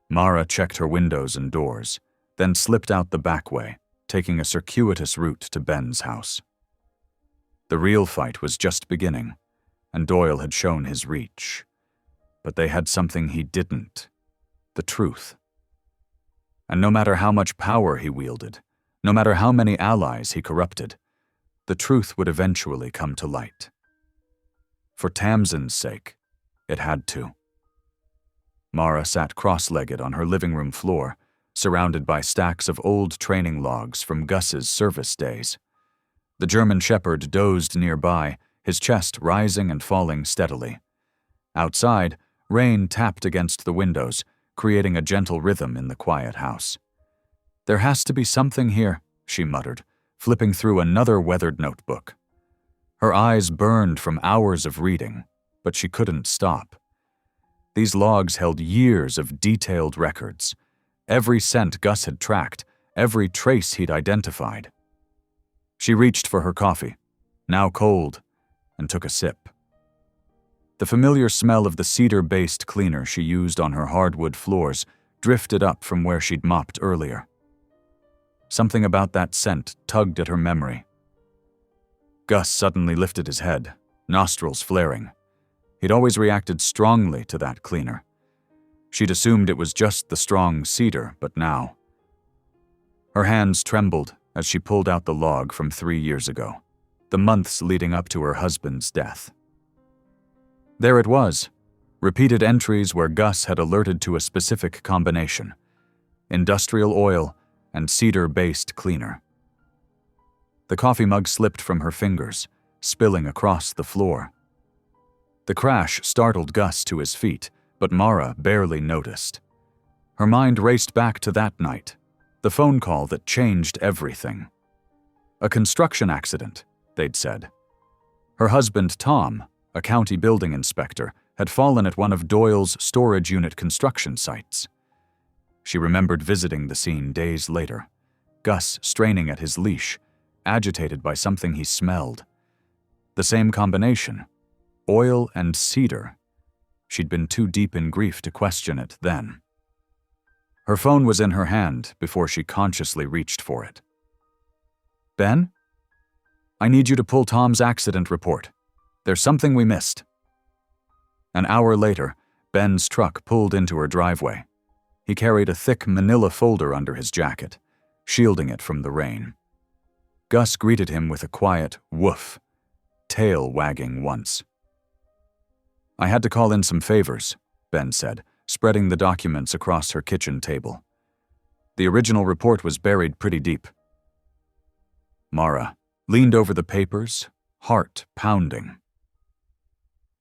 Mara checked her windows and doors, then slipped out the back way, taking a circuitous route to Ben's house. The real fight was just beginning, and Doyle had shown his reach. But they had something he didn't: the truth. And no matter how much power he wielded, no matter how many allies he corrupted, the truth would eventually come to light. For Tamsin's sake, it had to. Mara sat cross-legged on her living room floor, surrounded by stacks of old training logs from Gus's service days. The German Shepherd dozed nearby, his chest rising and falling steadily. Outside, rain tapped against the windows, creating a gentle rhythm in the quiet house. "There has to be something here," she muttered, flipping through another weathered notebook. Her eyes burned from hours of reading, but she couldn't stop. These logs held years of detailed records, every scent Gus had tracked, every trace he'd identified. She reached for her coffee, now cold, and took a sip. The familiar smell of the cedar-based cleaner she used on her hardwood floors drifted up from where she'd mopped earlier. Something about that scent tugged at her memory. Gus suddenly lifted his head, nostrils flaring. He'd always reacted strongly to that cleaner. She'd assumed it was just the strong cedar, but now. Her hands trembled as she pulled out the log from 3 years ago, the months leading up to her husband's death. There it was, repeated entries where Gus had alerted to a specific combination: industrial oil and cedar-based cleaner. The coffee mug slipped from her fingers, spilling across the floor. The crash startled Gus to his feet, but Mara barely noticed. Her mind raced back to that night, the phone call that changed everything. A construction accident, they'd said. Her husband, Tom, a county building inspector, had fallen at one of Doyle's storage unit construction sites. She remembered visiting the scene days later, Gus straining at his leash, agitated by something he smelled. The same combination: oil and cedar. She'd been too deep in grief to question it then. Her phone was in her hand before she consciously reached for it. "Ben? I need you to pull Tom's accident report. There's something we missed." An hour later, Ben's truck pulled into her driveway. He carried a thick manila folder under his jacket, shielding it from the rain. Gus greeted him with a quiet woof, tail wagging once. "I had to call in some favors," Ben said, spreading the documents across her kitchen table. "The original report was buried pretty deep." Mara leaned over the papers, heart pounding.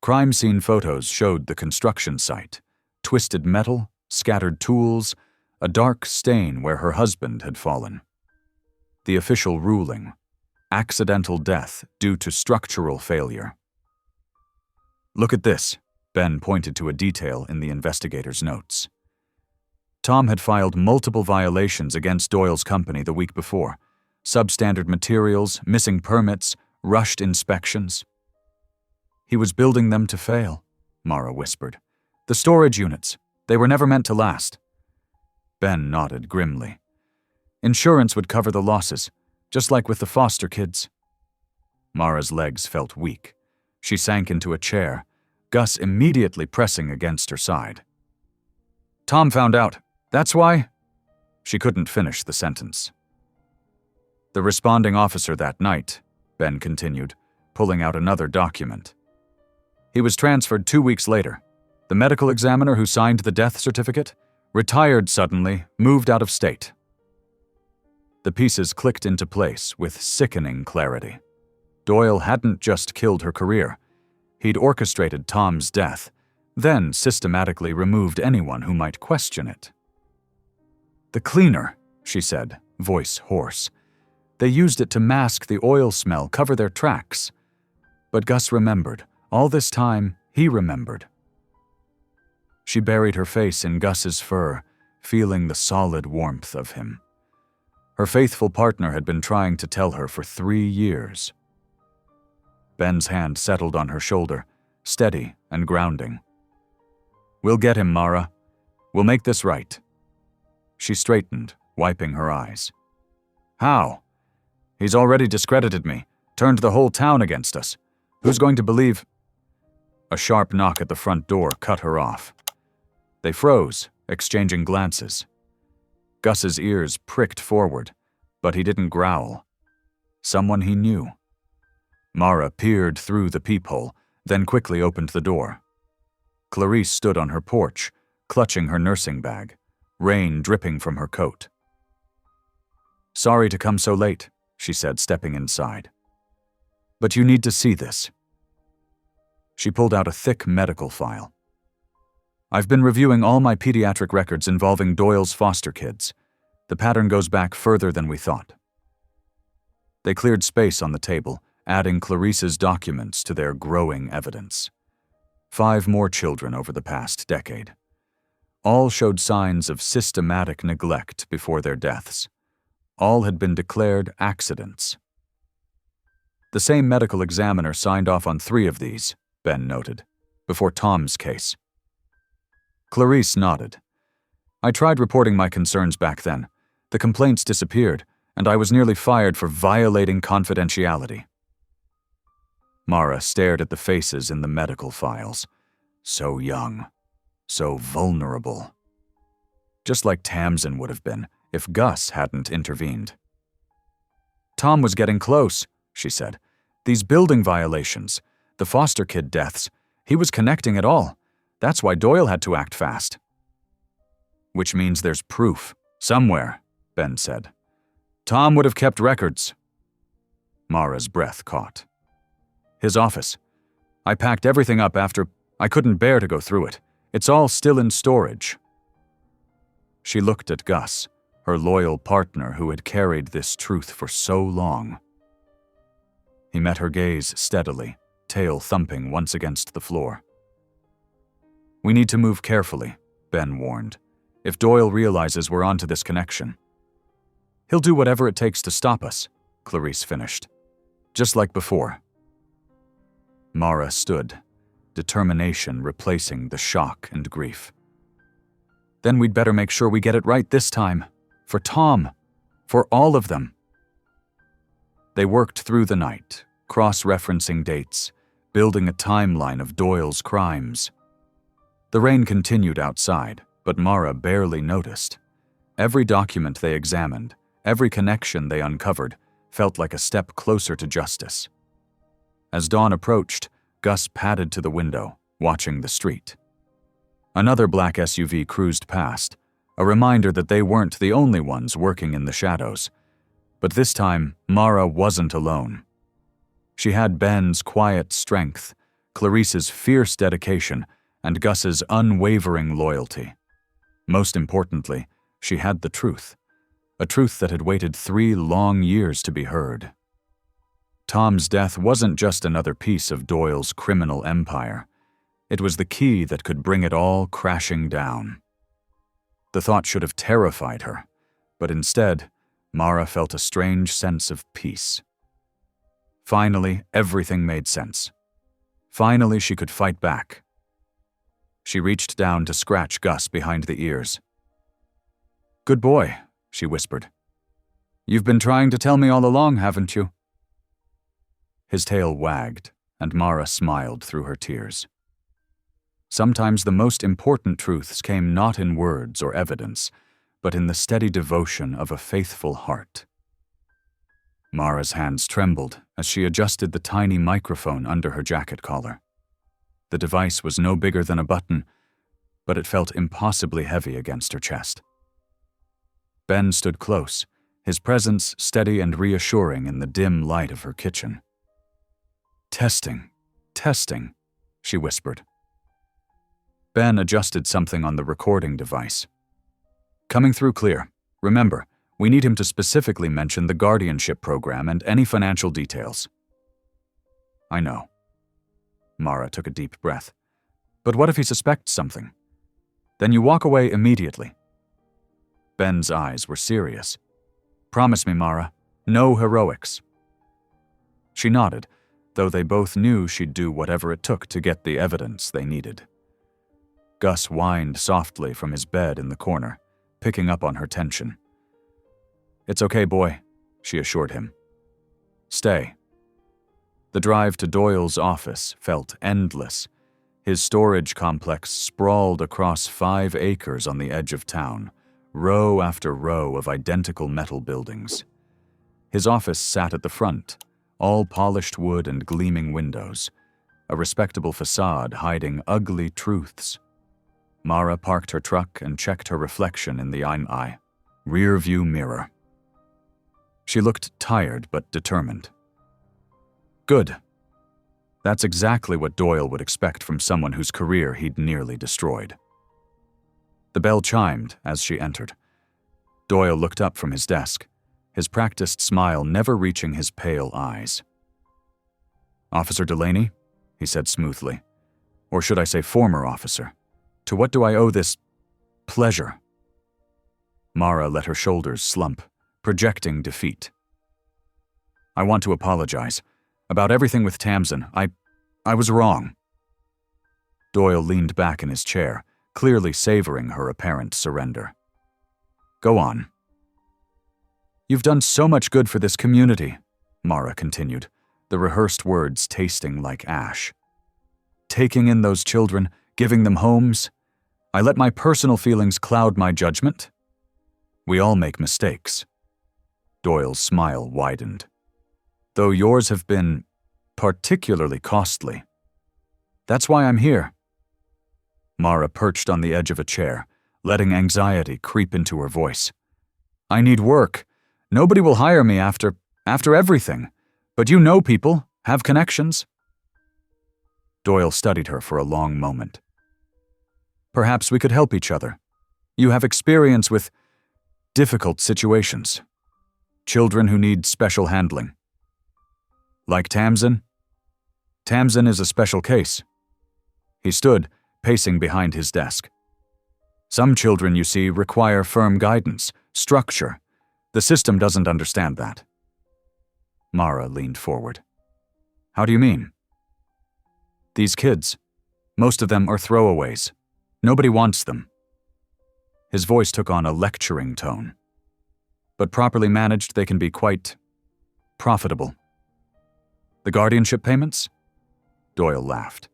Crime scene photos showed the construction site: twisted metal, scattered tools, a dark stain where her husband had fallen. The official ruling: accidental death due to structural failure. "Look at this," Ben pointed to a detail in the investigator's notes. Tom had filed multiple violations against Doyle's company the week before: substandard materials, missing permits, rushed inspections. "He was building them to fail," Mara whispered. "The storage units, they were never meant to last." Ben nodded grimly. "Insurance would cover the losses, just like with the foster kids." Mara's legs felt weak. She sank into a chair, Gus immediately pressing against her side. "Tom found out. That's why—" She couldn't finish the sentence. "The responding officer that night," Ben continued, pulling out another document. "He was transferred 2 weeks later. The medical examiner who signed the death certificate retired suddenly, moved out of state." The pieces clicked into place with sickening clarity. Doyle hadn't just killed her career. He'd orchestrated Tom's death, then systematically removed anyone who might question it. "The cleaner," she said, voice hoarse. "They used it to mask the oil smell, cover their tracks." But Gus remembered. All this time, he remembered. She buried her face in Gus's fur, feeling the solid warmth of him. Her faithful partner had been trying to tell her for 3 years. Ben's hand settled on her shoulder, steady and grounding. "We'll get him, Mara. We'll make this right." She straightened, wiping her eyes. "How? He's already discredited me. Turned the whole town against us. Who's going to believe? A sharp knock at the front door cut her off. They froze, exchanging glances. Gus's ears pricked forward, but he didn't growl. Someone he knew. Mara peered through the peephole, then quickly opened the door. Clarice stood on her porch, clutching her nursing bag, rain dripping from her coat. "Sorry to come so late," she said, stepping inside. "But you need to see this." She pulled out a thick medical file. "I've been reviewing all my pediatric records involving Doyle's foster kids. The pattern goes back further than we thought." They cleared space on the table, adding Clarice's documents to their growing evidence. 5 more children over the past decade. All showed signs of systematic neglect before their deaths. All had been declared accidents. The same medical examiner signed off on 3 of these, Ben noted, before Tom's case. Clarice nodded. "I tried reporting my concerns back then. The complaints disappeared, and I was nearly fired for violating confidentiality." Mara stared at the faces in the medical files. So young, so vulnerable. Just like Tamsin would have been if Gus hadn't intervened. "Tom was getting close," she said. "These building violations, the foster kid deaths, he was connecting it all. That's why Doyle had to act fast." "Which means there's proof, somewhere," Ben said. "Tom would have kept records." Mara's breath caught. "His office. I packed everything up after I couldn't bear to go through it. It's all still in storage." She looked at Gus, her loyal partner who had carried this truth for so long. He met her gaze steadily, tail thumping once against the floor. "We need to move carefully," Ben warned, "if Doyle realizes we're onto this connection." "He'll do whatever it takes to stop us," Clarice finished. "Just like before." Mara stood, determination replacing the shock and grief. "Then we'd better make sure we get it right this time. For Tom. For all of them." They worked through the night, cross-referencing dates, building a timeline of Doyle's crimes. The rain continued outside, but Mara barely noticed. Every document they examined, every connection they uncovered, felt like a step closer to justice. As dawn approached, Gus padded to the window, watching the street. Another black SUV cruised past, a reminder that they weren't the only ones working in the shadows. But this time, Mara wasn't alone. She had Ben's quiet strength, Clarice's fierce dedication, and Gus's unwavering loyalty. Most importantly, she had the truth, a truth that had waited 3 long years to be heard. Tom's death wasn't just another piece of Doyle's criminal empire. It was the key that could bring it all crashing down. The thought should have terrified her, but instead, Mara felt a strange sense of peace. Finally, everything made sense. Finally, she could fight back. She reached down to scratch Gus behind the ears. "Good boy," she whispered. "You've been trying to tell me all along, haven't you?" His tail wagged, and Mara smiled through her tears. Sometimes the most important truths came not in words or evidence, but in the steady devotion of a faithful heart. Mara's hands trembled as she adjusted the tiny microphone under her jacket collar. The device was no bigger than a button, but it felt impossibly heavy against her chest. Ben stood close, his presence steady and reassuring in the dim light of her kitchen. "Testing, testing," she whispered. Ben adjusted something on the recording device. "Coming through clear. Remember, we need him to specifically mention the guardianship program and any financial details." "I know." Mara took a deep breath. "But what if he suspects something? Then you walk away immediately." Ben's eyes were serious. "Promise me, Mara, no heroics." She nodded, though they both knew she'd do whatever it took to get the evidence they needed. Gus whined softly from his bed in the corner, picking up on her tension. "It's okay, boy," she assured him. "Stay. The drive to Doyle's office felt endless. His storage complex sprawled across 5 acres on the edge of town, row after row of identical metal buildings. His office sat at the front, all polished wood and gleaming windows, a respectable facade hiding ugly truths. Mara parked her truck and checked her reflection in the rear-view mirror. She looked tired but determined. Good. That's exactly what Doyle would expect from someone whose career he'd nearly destroyed. The bell chimed as she entered. Doyle looked up from his desk, his practiced smile never reaching his pale eyes. "Officer Delaney?" he said smoothly. "Or should I say former officer? To what do I owe this pleasure?" Mara let her shoulders slump, projecting defeat. "I want to apologize. About everything with Tamsin, I was wrong." Doyle leaned back in his chair, clearly savoring her apparent surrender. "Go on." "You've done so much good for this community," Mara continued, the rehearsed words tasting like ash. "Taking in those children, giving them homes. I let my personal feelings cloud my judgment. We all make mistakes." Doyle's smile widened. "Though yours have been particularly costly. That's why I'm here." Mara perched on the edge of a chair, letting anxiety creep into her voice. "I need work. Nobody will hire me after everything. But you know people, have connections." Doyle studied her for a long moment. "Perhaps we could help each other. You have experience with difficult situations. Children who need special handling." "Like Tamsin?" "Tamsin is a special case." He stood, pacing behind his desk. "Some children, you see, require firm guidance, structure. The system doesn't understand that." Mara leaned forward. "How do you mean?" "These kids, most of them are throwaways. Nobody wants them." His voice took on a lecturing tone. "But properly managed, they can be quite profitable." "The guardianship payments?" Doyle laughed.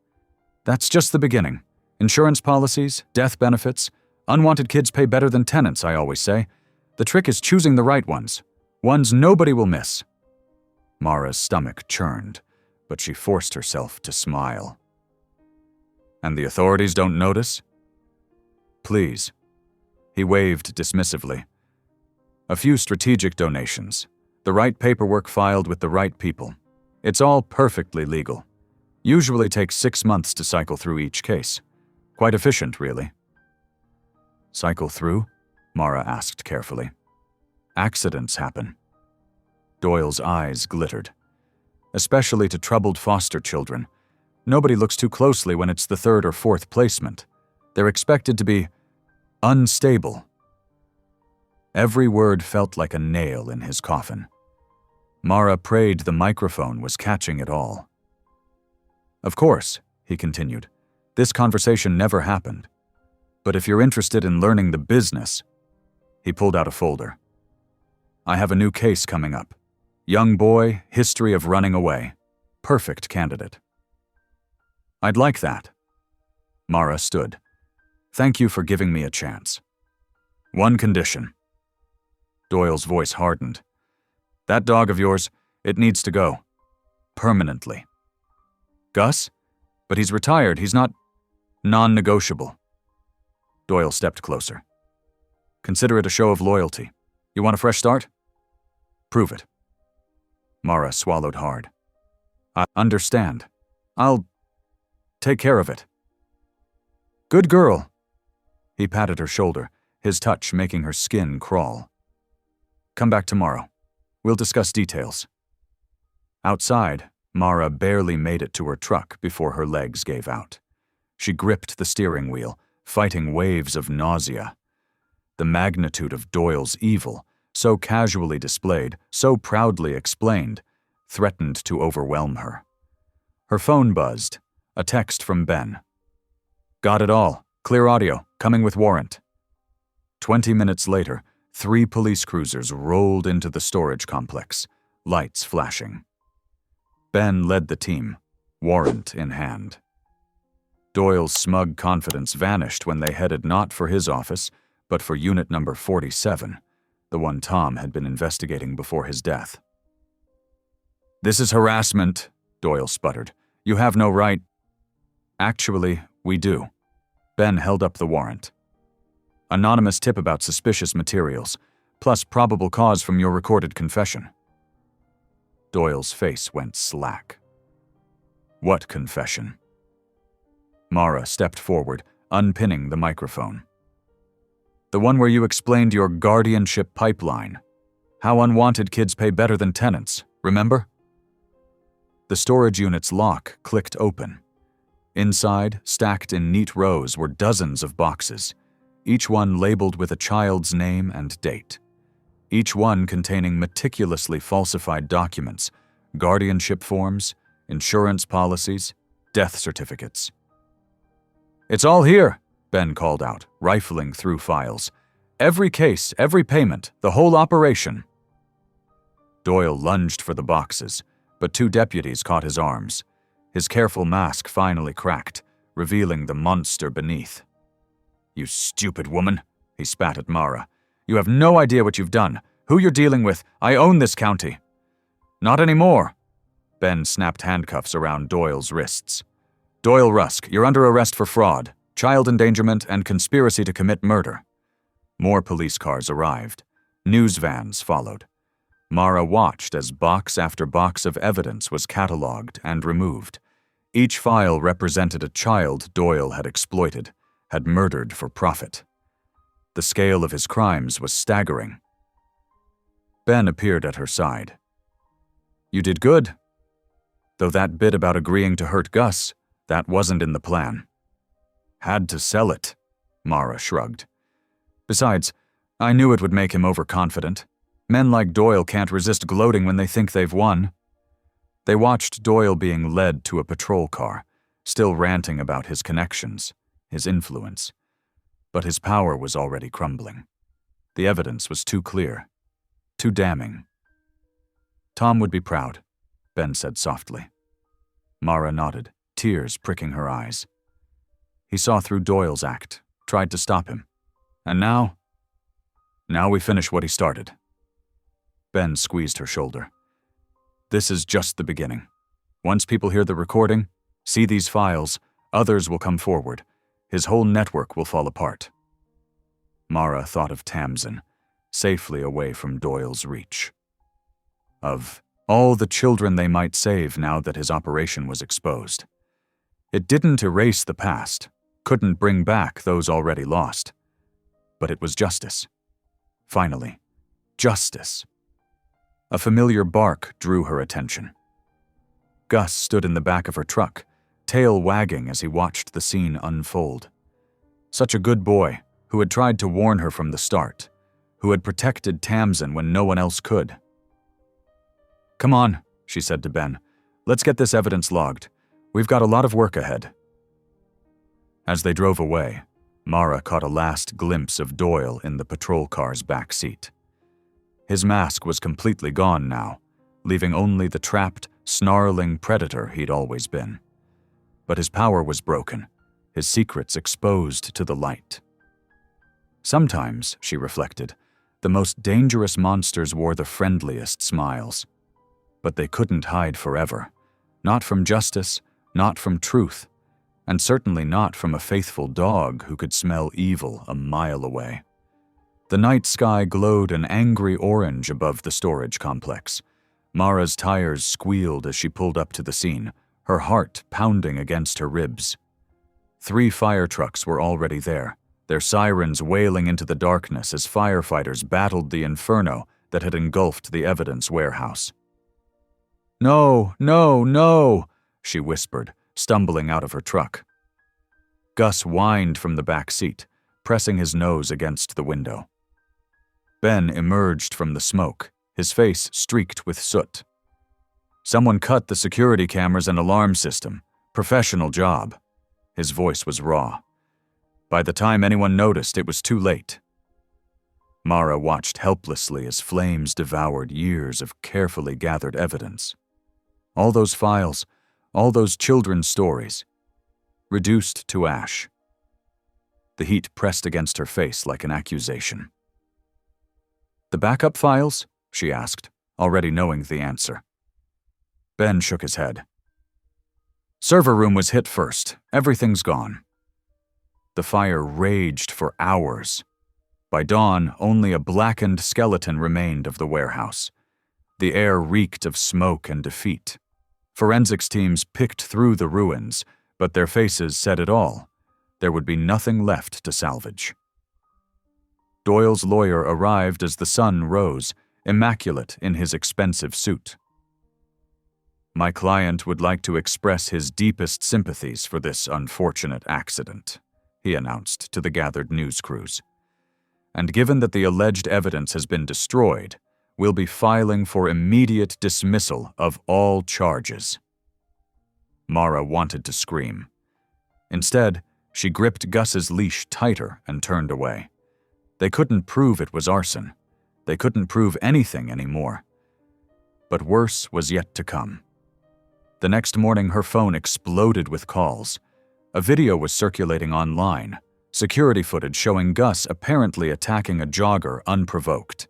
"That's just the beginning. Insurance policies, death benefits. Unwanted kids pay better than tenants, I always say. The trick is choosing the right ones nobody will miss." Mara's stomach churned, but she forced herself to smile. "And the authorities don't notice?" "Please." He waved dismissively. "A few strategic donations. The right paperwork filed with the right people. It's all perfectly legal. Usually takes 6 months to cycle through each case. Quite efficient, really." "Cycle through?" Mara asked carefully. "Accidents happen." Doyle's eyes glittered. "Especially to troubled foster children. Nobody looks too closely when it's the 3rd or 4th placement. They're expected to be unstable." Every word felt like a nail in his coffin. Mara prayed the microphone was catching it all. "Of course," he continued, "this conversation never happened. But if you're interested in learning the business..." He pulled out a folder. "I have a new case coming up. Young boy, history of running away. Perfect candidate." "I'd like that." Mara stood. "Thank you for giving me a chance. One condition." Doyle's voice hardened. "That dog of yours, it needs to go. Permanently." "Gus? But he's retired, he's not..." "Non-negotiable." Doyle stepped closer. "Consider it a show of loyalty. You want a fresh start?" "Prove it." Mara swallowed hard. "I understand. I'll take care of it." "Good girl." He patted her shoulder, his touch making her skin crawl. "Come back tomorrow. We'll discuss details." Outside, Mara barely made it to her truck before her legs gave out. She gripped the steering wheel, fighting waves of nausea. The magnitude of Doyle's evil, so casually displayed, so proudly explained, threatened to overwhelm her. Her phone buzzed, a text from Ben. "Got it all. Clear audio. Coming with warrant." 20 minutes later, 3 police cruisers rolled into the storage complex, lights flashing. Ben led the team, warrant in hand. Doyle's smug confidence vanished when they headed not for his office, but for unit number 47, the one Tom had been investigating before his death. "This is harassment," Doyle sputtered. "You have no right." "Actually, we do." Ben held up the warrant. "Anonymous tip about suspicious materials, plus probable cause from your recorded confession." Doyle's face went slack. "What confession?" Mara stepped forward, unpinning the microphone. "The one where you explained your guardianship pipeline. How unwanted kids pay better than tenants, remember?" The storage unit's lock clicked open. Inside, stacked in neat rows, were dozens of boxes, each one labeled with a child's name and date. Each one containing meticulously falsified documents, guardianship forms, insurance policies, death certificates. "It's all here," Ben called out, rifling through files. "Every case, every payment, the whole operation." Doyle lunged for the boxes, but two deputies caught his arms. His careful mask finally cracked, revealing the monster beneath. "You stupid woman," he spat at Mara. "You have no idea what you've done, who you're dealing with. I own this county." "Not anymore." Ben snapped handcuffs around Doyle's wrists. "Doyle Rusk, you're under arrest for fraud, child endangerment, and conspiracy to commit murder." More police cars arrived. News vans followed. Mara watched as box after box of evidence was catalogued and removed. Each file represented a child Doyle had exploited, had murdered for profit. The scale of his crimes was staggering. Ben appeared at her side. "You did good. Though that bit about agreeing to hurt Gus, that wasn't in the plan." "Had to sell it," Mara shrugged. "Besides, I knew it would make him overconfident. Men like Doyle can't resist gloating when they think they've won." They watched Doyle being led to a patrol car, still ranting about his connections, his influence. But his power was already crumbling. The evidence was too clear, too damning. "Tom would be proud," Ben said softly. Mara nodded, tears pricking her eyes. He saw through Doyle's act, tried to stop him. And now? Now we finish what he started. Ben squeezed her shoulder. "This is just the beginning. Once people hear the recording, see these files, others will come forward. His whole network will fall apart." Mara thought of Tamsin, safely away from Doyle's reach. Of all the children they might save now that his operation was exposed. It didn't erase the past, couldn't bring back those already lost. But it was justice. Finally, justice. A familiar bark drew her attention. Gus stood in the back of her truck, tail wagging as he watched the scene unfold. Such a good boy, who had tried to warn her from the start, who had protected Tamsin when no one else could. "Come on," she said to Ben. "Let's get this evidence logged. We've got a lot of work ahead." As they drove away, Mara caught a last glimpse of Doyle in the patrol car's back seat. His mask was completely gone now, leaving only the trapped, snarling predator he'd always been. But his power was broken, his secrets exposed to the light. Sometimes, she reflected, the most dangerous monsters wore the friendliest smiles. But they couldn't hide forever, not from justice, not from truth, and certainly not from a faithful dog who could smell evil a mile away. The night sky glowed an angry orange above the storage complex. Mara's tires squealed as she pulled up to the scene, her heart pounding against her ribs. 3 fire trucks were already there, their sirens wailing into the darkness as firefighters battled the inferno that had engulfed the evidence warehouse. "No, no, no," she whispered, stumbling out of her truck. Gus whined from the back seat, pressing his nose against the window. Ben emerged from the smoke, his face streaked with soot. "Someone cut the security cameras and alarm system. Professional job." His voice was raw. By the time anyone noticed, it was too late. Mara watched helplessly as flames devoured years of carefully gathered evidence. All those files, all those children's stories, reduced to ash. The heat pressed against her face like an accusation. "The backup files?" she asked, already knowing the answer. Ben shook his head. "Server room was hit first. Everything's gone." The fire raged for hours. By dawn, only a blackened skeleton remained of the warehouse. The air reeked of smoke and defeat. Forensics teams picked through the ruins, but their faces said it all. There would be nothing left to salvage. Doyle's lawyer arrived as the sun rose, immaculate in his expensive suit. "My client would like to express his deepest sympathies for this unfortunate accident," he announced to the gathered news crews. "And given that the alleged evidence has been destroyed, we'll be filing for immediate dismissal of all charges." Mara wanted to scream. Instead, she gripped Gus's leash tighter and turned away. They couldn't prove it was arson. They couldn't prove anything anymore. But worse was yet to come. The next morning, her phone exploded with calls. A video was circulating online, security footage showing Gus apparently attacking a jogger unprovoked.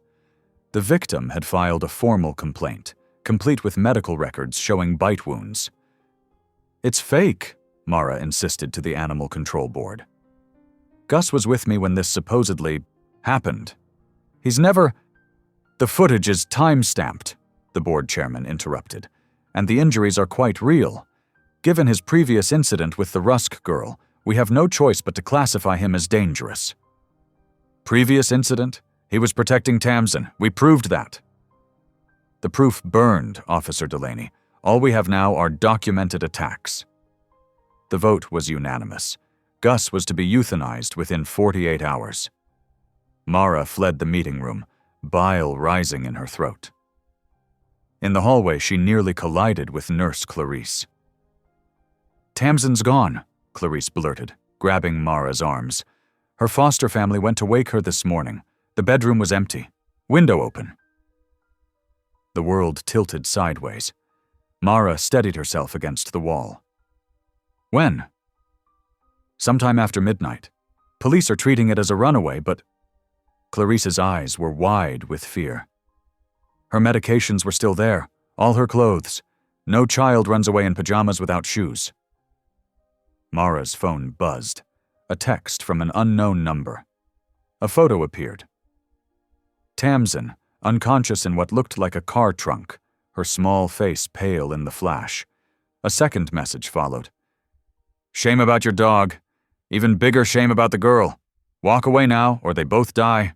The victim had filed a formal complaint, complete with medical records showing bite wounds. "It's fake," Mara insisted to the Animal Control Board. "Gus was with me when this supposedly happened. He's never—" "The footage is time-stamped," the board chairman interrupted, "and the injuries are quite real. Given his previous incident with the Rusk girl, we have no choice but to classify him as dangerous." "Previous incident? He was protecting Tamsin. We proved that." "The proof burned, Officer Delaney. All we have now are documented attacks." The vote was unanimous. Gus was to be euthanized within 48 hours. Mara fled the meeting room, bile rising in her throat. In the hallway, she nearly collided with Nurse Clarice. "Tamsin's gone," Clarice blurted, grabbing Mara's arms. "Her foster family went to wake her this morning. The bedroom was empty. Window open." The world tilted sideways. Mara steadied herself against the wall. "When?" "Sometime after midnight. Police are treating it as a runaway, but—" Clarice's eyes were wide with fear. "Her medications were still there, all her clothes. No child runs away in pajamas without shoes." Mara's phone buzzed. A text from an unknown number. A photo appeared. Tamsin, unconscious in what looked like a car trunk, her small face pale in the flash. A second message followed. "Shame about your dog. Even bigger shame about the girl. Walk away now, or they both die."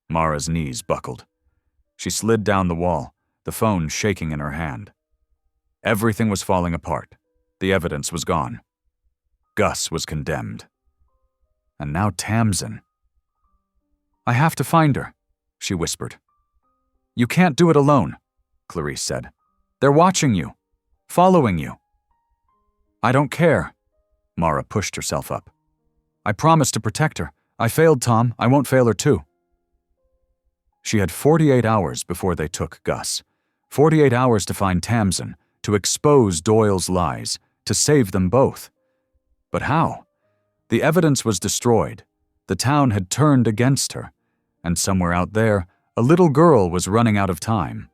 Mara's knees buckled. She slid down the wall, the phone shaking in her hand. Everything was falling apart. The evidence was gone. Gus was condemned. And now Tamsin. "I have to find her," she whispered. "You can't do it alone," Clarice said. "They're watching you, following you." "I don't care." Mara pushed herself up. "I promised to protect her. I failed Tom. I won't fail her too." She had 48 hours before they took Gus. 48 hours to find Tamsin, to expose Doyle's lies, to save them both. But how? The evidence was destroyed. The town had turned against her, and somewhere out there, a little girl was running out of time.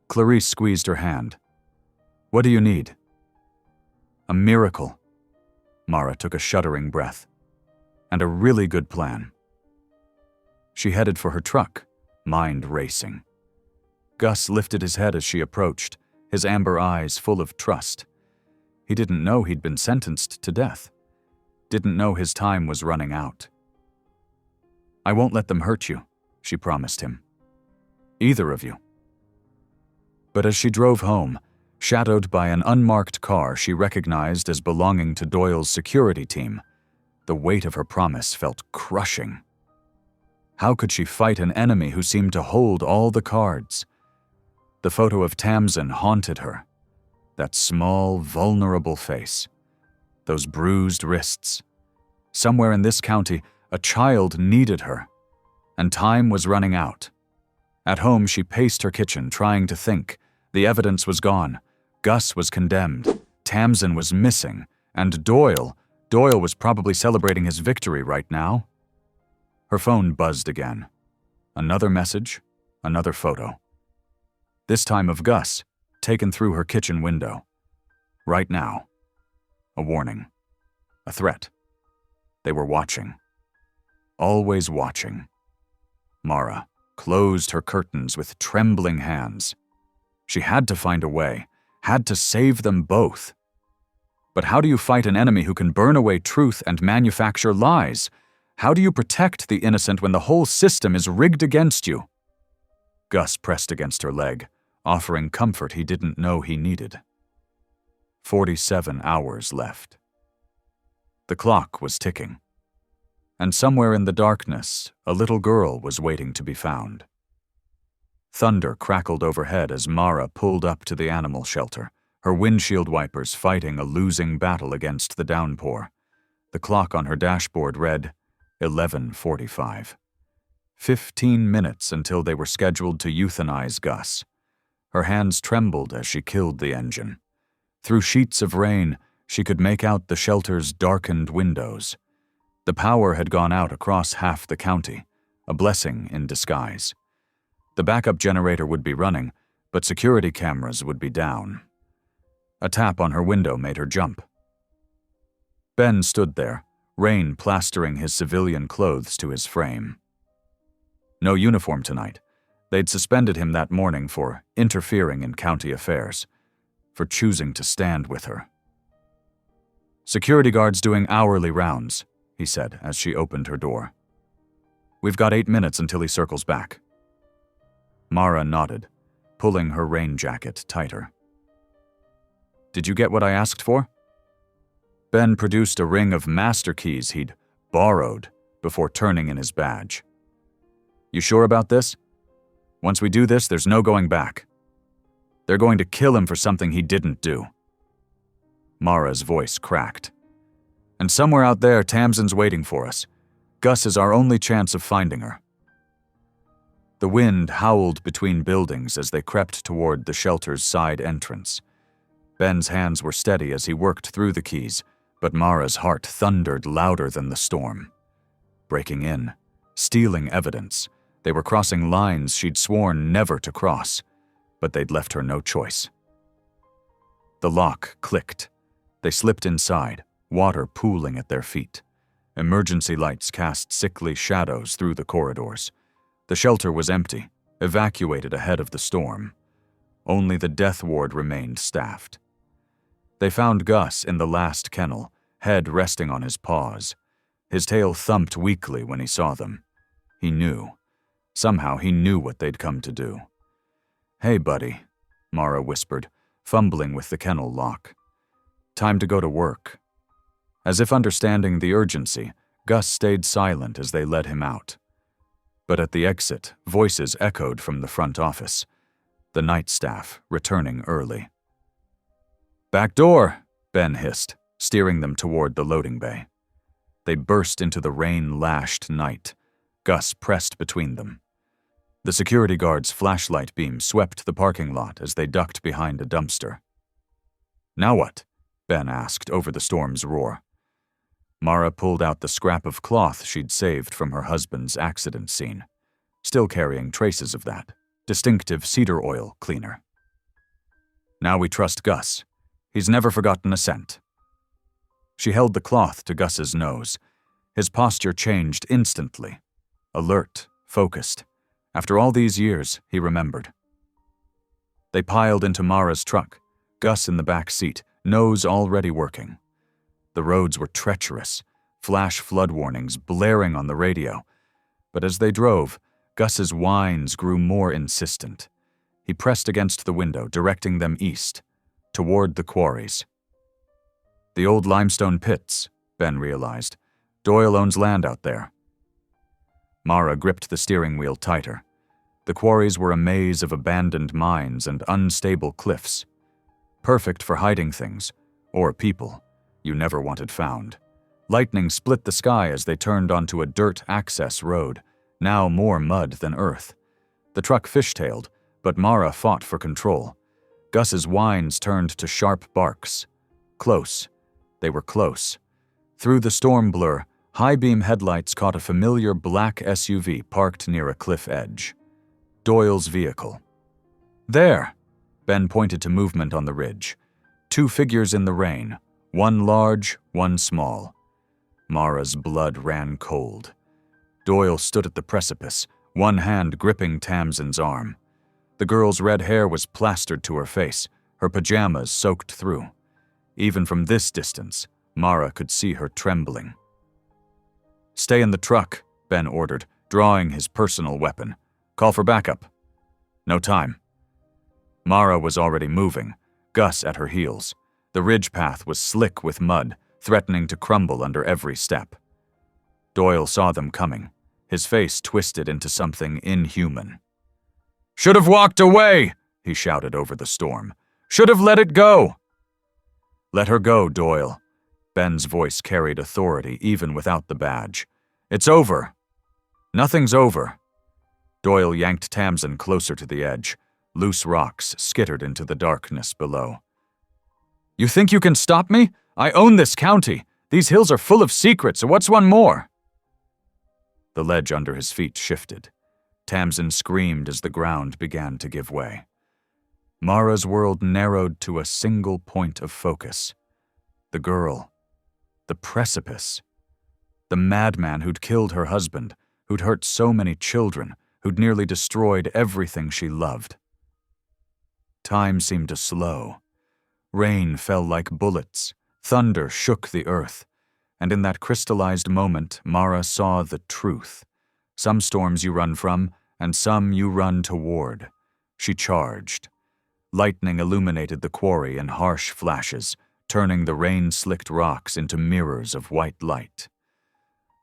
Clarice squeezed her hand. "What do you need?" "A miracle." Mara took a shuddering breath. "And a really good plan." She headed for her truck, mind racing. Gus lifted his head as she approached, his amber eyes full of trust. He didn't know he'd been sentenced to death. Didn't know his time was running out. "I won't let them hurt you," she promised him. "Either of you." But as she drove home, shadowed by an unmarked car she recognized as belonging to Doyle's security team, the weight of her promise felt crushing. How could she fight an enemy who seemed to hold all the cards? The photo of Tamsin haunted her. That small, vulnerable face. Those bruised wrists. Somewhere in this county, a child needed her. And time was running out. At home, she paced her kitchen, trying to think, The evidence was gone. Gus was condemned. Tamsin was missing. And Doyle was probably celebrating his victory right now. Her phone buzzed again. Another message, another photo. This time of Gus, taken through her kitchen window. Right now. A warning. A threat. They were watching. Always watching. Mara closed her curtains with trembling hands. She had to find a way, had to save them both. But how do you fight an enemy who can burn away truth and manufacture lies? How do you protect the innocent when the whole system is rigged against you? Gus pressed against her leg, offering comfort he didn't know he needed. 47 hours left. The clock was ticking. And somewhere in the darkness, a little girl was waiting to be found. Thunder crackled overhead as Mara pulled up to the animal shelter, her windshield wipers fighting a losing battle against the downpour. The clock on her dashboard read 11:45. 15 minutes until they were scheduled to euthanize Gus. Her hands trembled as she killed the engine. Through sheets of rain, she could make out the shelter's darkened windows. The power had gone out across half the county, a blessing in disguise. The backup generator would be running, but security cameras would be down. A tap on her window made her jump. Ben stood there, rain plastering his civilian clothes to his frame. No uniform tonight. They'd suspended him that morning for interfering in county affairs, for choosing to stand with her. "Security guards doing hourly rounds," he said as she opened her door. "We've got 8 minutes until he circles back." Mara nodded, pulling her rain jacket tighter. "Did you get what I asked for?" Ben produced a ring of master keys he'd borrowed before turning in his badge. "You sure about this? Once we do this, there's no going back. They're going to kill him for something he didn't do." Mara's voice cracked. "And somewhere out there, Tamsin's waiting for us. Gus is our only chance of finding her." The wind howled between buildings as they crept toward the shelter's side entrance. Ben's hands were steady as he worked through the keys, but Mara's heart thundered louder than the storm. Breaking in, stealing evidence. They were crossing lines she'd sworn never to cross, but they'd left her no choice. The lock clicked. They slipped inside, water pooling at their feet. Emergency lights cast sickly shadows through the corridors. The shelter was empty, evacuated ahead of the storm. Only the death ward remained staffed. They found Gus in the last kennel, head resting on his paws. His tail thumped weakly when he saw them. He knew. Somehow he knew what they'd come to do. "Hey, buddy," Mara whispered, fumbling with the kennel lock. "Time to go to work." As if understanding the urgency, Gus stayed silent as they led him out. But at the exit, voices echoed from the front office. The night staff returning early. "Back door," Ben hissed, steering them toward the loading bay. They burst into the rain-lashed night. Gus pressed between them. The security guard's flashlight beam swept the parking lot as they ducked behind a dumpster. "Now what?" Ben asked over the storm's roar. Mara pulled out the scrap of cloth she'd saved from her husband's accident scene, still carrying traces of that distinctive cedar oil cleaner. "Now we trust Gus. He's never forgotten a cent." She held the cloth to Gus's nose. His posture changed instantly. Alert, focused. After all these years, he remembered. They piled into Mara's truck, Gus in the back seat, nose already working. The roads were treacherous, flash flood warnings blaring on the radio. But as they drove, Gus's whines grew more insistent. He pressed against the window, directing them east, toward the quarries. "The old limestone pits," Ben realized. "Doyle owns land out there." Mara gripped the steering wheel tighter. The quarries were a maze of abandoned mines and unstable cliffs. Perfect for hiding things, or people, you never wanted found. Lightning split the sky as they turned onto a dirt access road, now more mud than earth. The truck fishtailed, but Mara fought for control. Gus's whines turned to sharp barks. Close. They were close. Through the storm blur, high-beam headlights caught a familiar black SUV parked near a cliff edge. Doyle's vehicle. There! Ben pointed to movement on the ridge. 2 figures in the rain, one large, one small. Mara's blood ran cold. Doyle stood at the precipice, one hand gripping Tamsin's arm. The girl's red hair was plastered to her face, her pajamas soaked through. Even from this distance, Mara could see her trembling. "Stay in the truck," Ben ordered, drawing his personal weapon. "Call for backup." "No time." Mara was already moving, Gus at her heels. The ridge path was slick with mud, threatening to crumble under every step. Doyle saw them coming, his face twisted into something inhuman. "Should have walked away," he shouted over the storm. "Should have let it go." "Let her go, Doyle." Ben's voice carried authority even without the badge. "It's over." "Nothing's over." Doyle yanked Tamsin closer to the edge. Loose rocks skittered into the darkness below. "You think you can stop me? I own this county. These hills are full of secrets, so what's one more?" The ledge under his feet shifted. Tamsin screamed as the ground began to give way. Mara's world narrowed to a single point of focus. The girl. The precipice. The madman who'd killed her husband, who'd hurt so many children, who'd nearly destroyed everything she loved. Time seemed to slow. Rain fell like bullets. Thunder shook the earth. And in that crystallized moment, Mara saw the truth. Some storms you run from, and some you run toward. She charged. Lightning illuminated the quarry in harsh flashes, turning the rain-slicked rocks into mirrors of white light.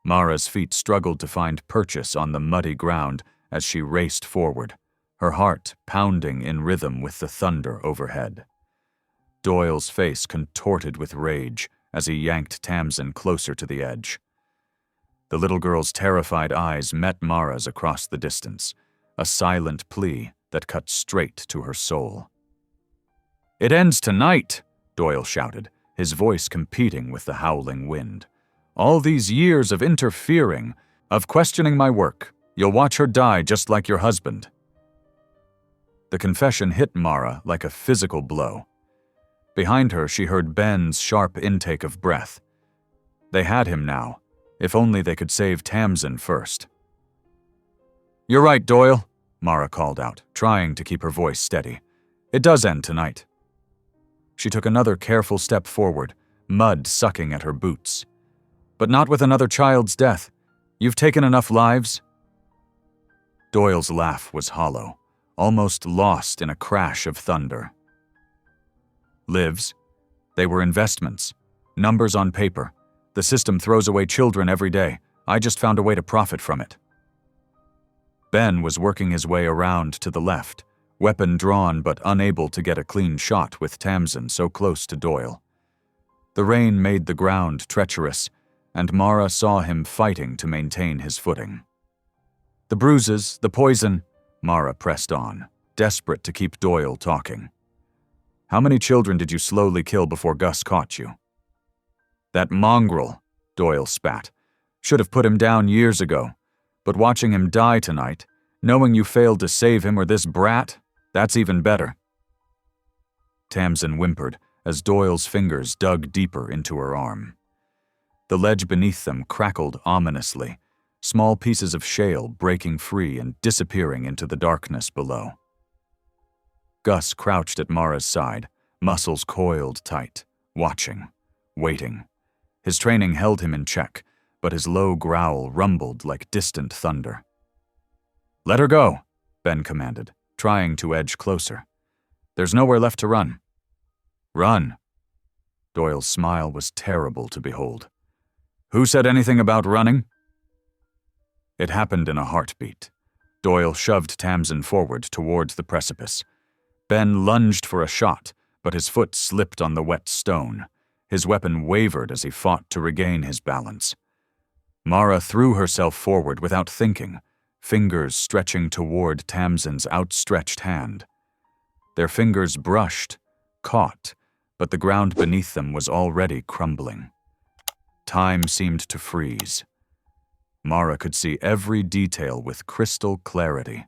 Mara's feet struggled to find purchase on the muddy ground as she raced forward, her heart pounding in rhythm with the thunder overhead. Doyle's face contorted with rage as he yanked Tamsin closer to the edge. The little girl's terrified eyes met Mara's across the distance, a silent plea that cut straight to her soul. "It ends tonight," Doyle shouted, his voice competing with the howling wind. "All these years of interfering, of questioning my work, you'll watch her die just like your husband." The confession hit Mara like a physical blow. Behind her, she heard Ben's sharp intake of breath. They had him now, if only they could save Tamsin first. "You're right, Doyle," Mara called out, trying to keep her voice steady. "It does end tonight." She took another careful step forward, mud sucking at her boots. "But not with another child's death. You've taken enough lives." Doyle's laugh was hollow, almost lost in a crash of thunder. "Lives? They were investments. Numbers on paper. The system throws away children every day. I just found a way to profit from it." Ben was working his way around to the left, weapon drawn but unable to get a clean shot with Tamsin so close to Doyle. The rain made the ground treacherous, and Mara saw him fighting to maintain his footing. "The bruises, the poison," Mara pressed on, desperate to keep Doyle talking. "How many children did you slowly kill before Gus caught you?" "That mongrel," Doyle spat. "Should have put him down years ago. But watching him die tonight, knowing you failed to save him or this brat, that's even better." Tamsin whimpered as Doyle's fingers dug deeper into her arm. The ledge beneath them crackled ominously, small pieces of shale breaking free and disappearing into the darkness below. Gus crouched at Mara's side, muscles coiled tight, watching, waiting. His training held him in check, but his low growl rumbled like distant thunder. "Let her go," Ben commanded, trying to edge closer. "There's nowhere left to run." "Run." Doyle's smile was terrible to behold. "Who said anything about running?" It happened in a heartbeat. Doyle shoved Tamsin forward towards the precipice. Ben lunged for a shot, but his foot slipped on the wet stone. His weapon wavered as he fought to regain his balance. Mara threw herself forward without thinking, fingers stretching toward Tamsin's outstretched hand. Their fingers brushed, caught, but the ground beneath them was already crumbling. Time seemed to freeze. Mara could see every detail with crystal clarity.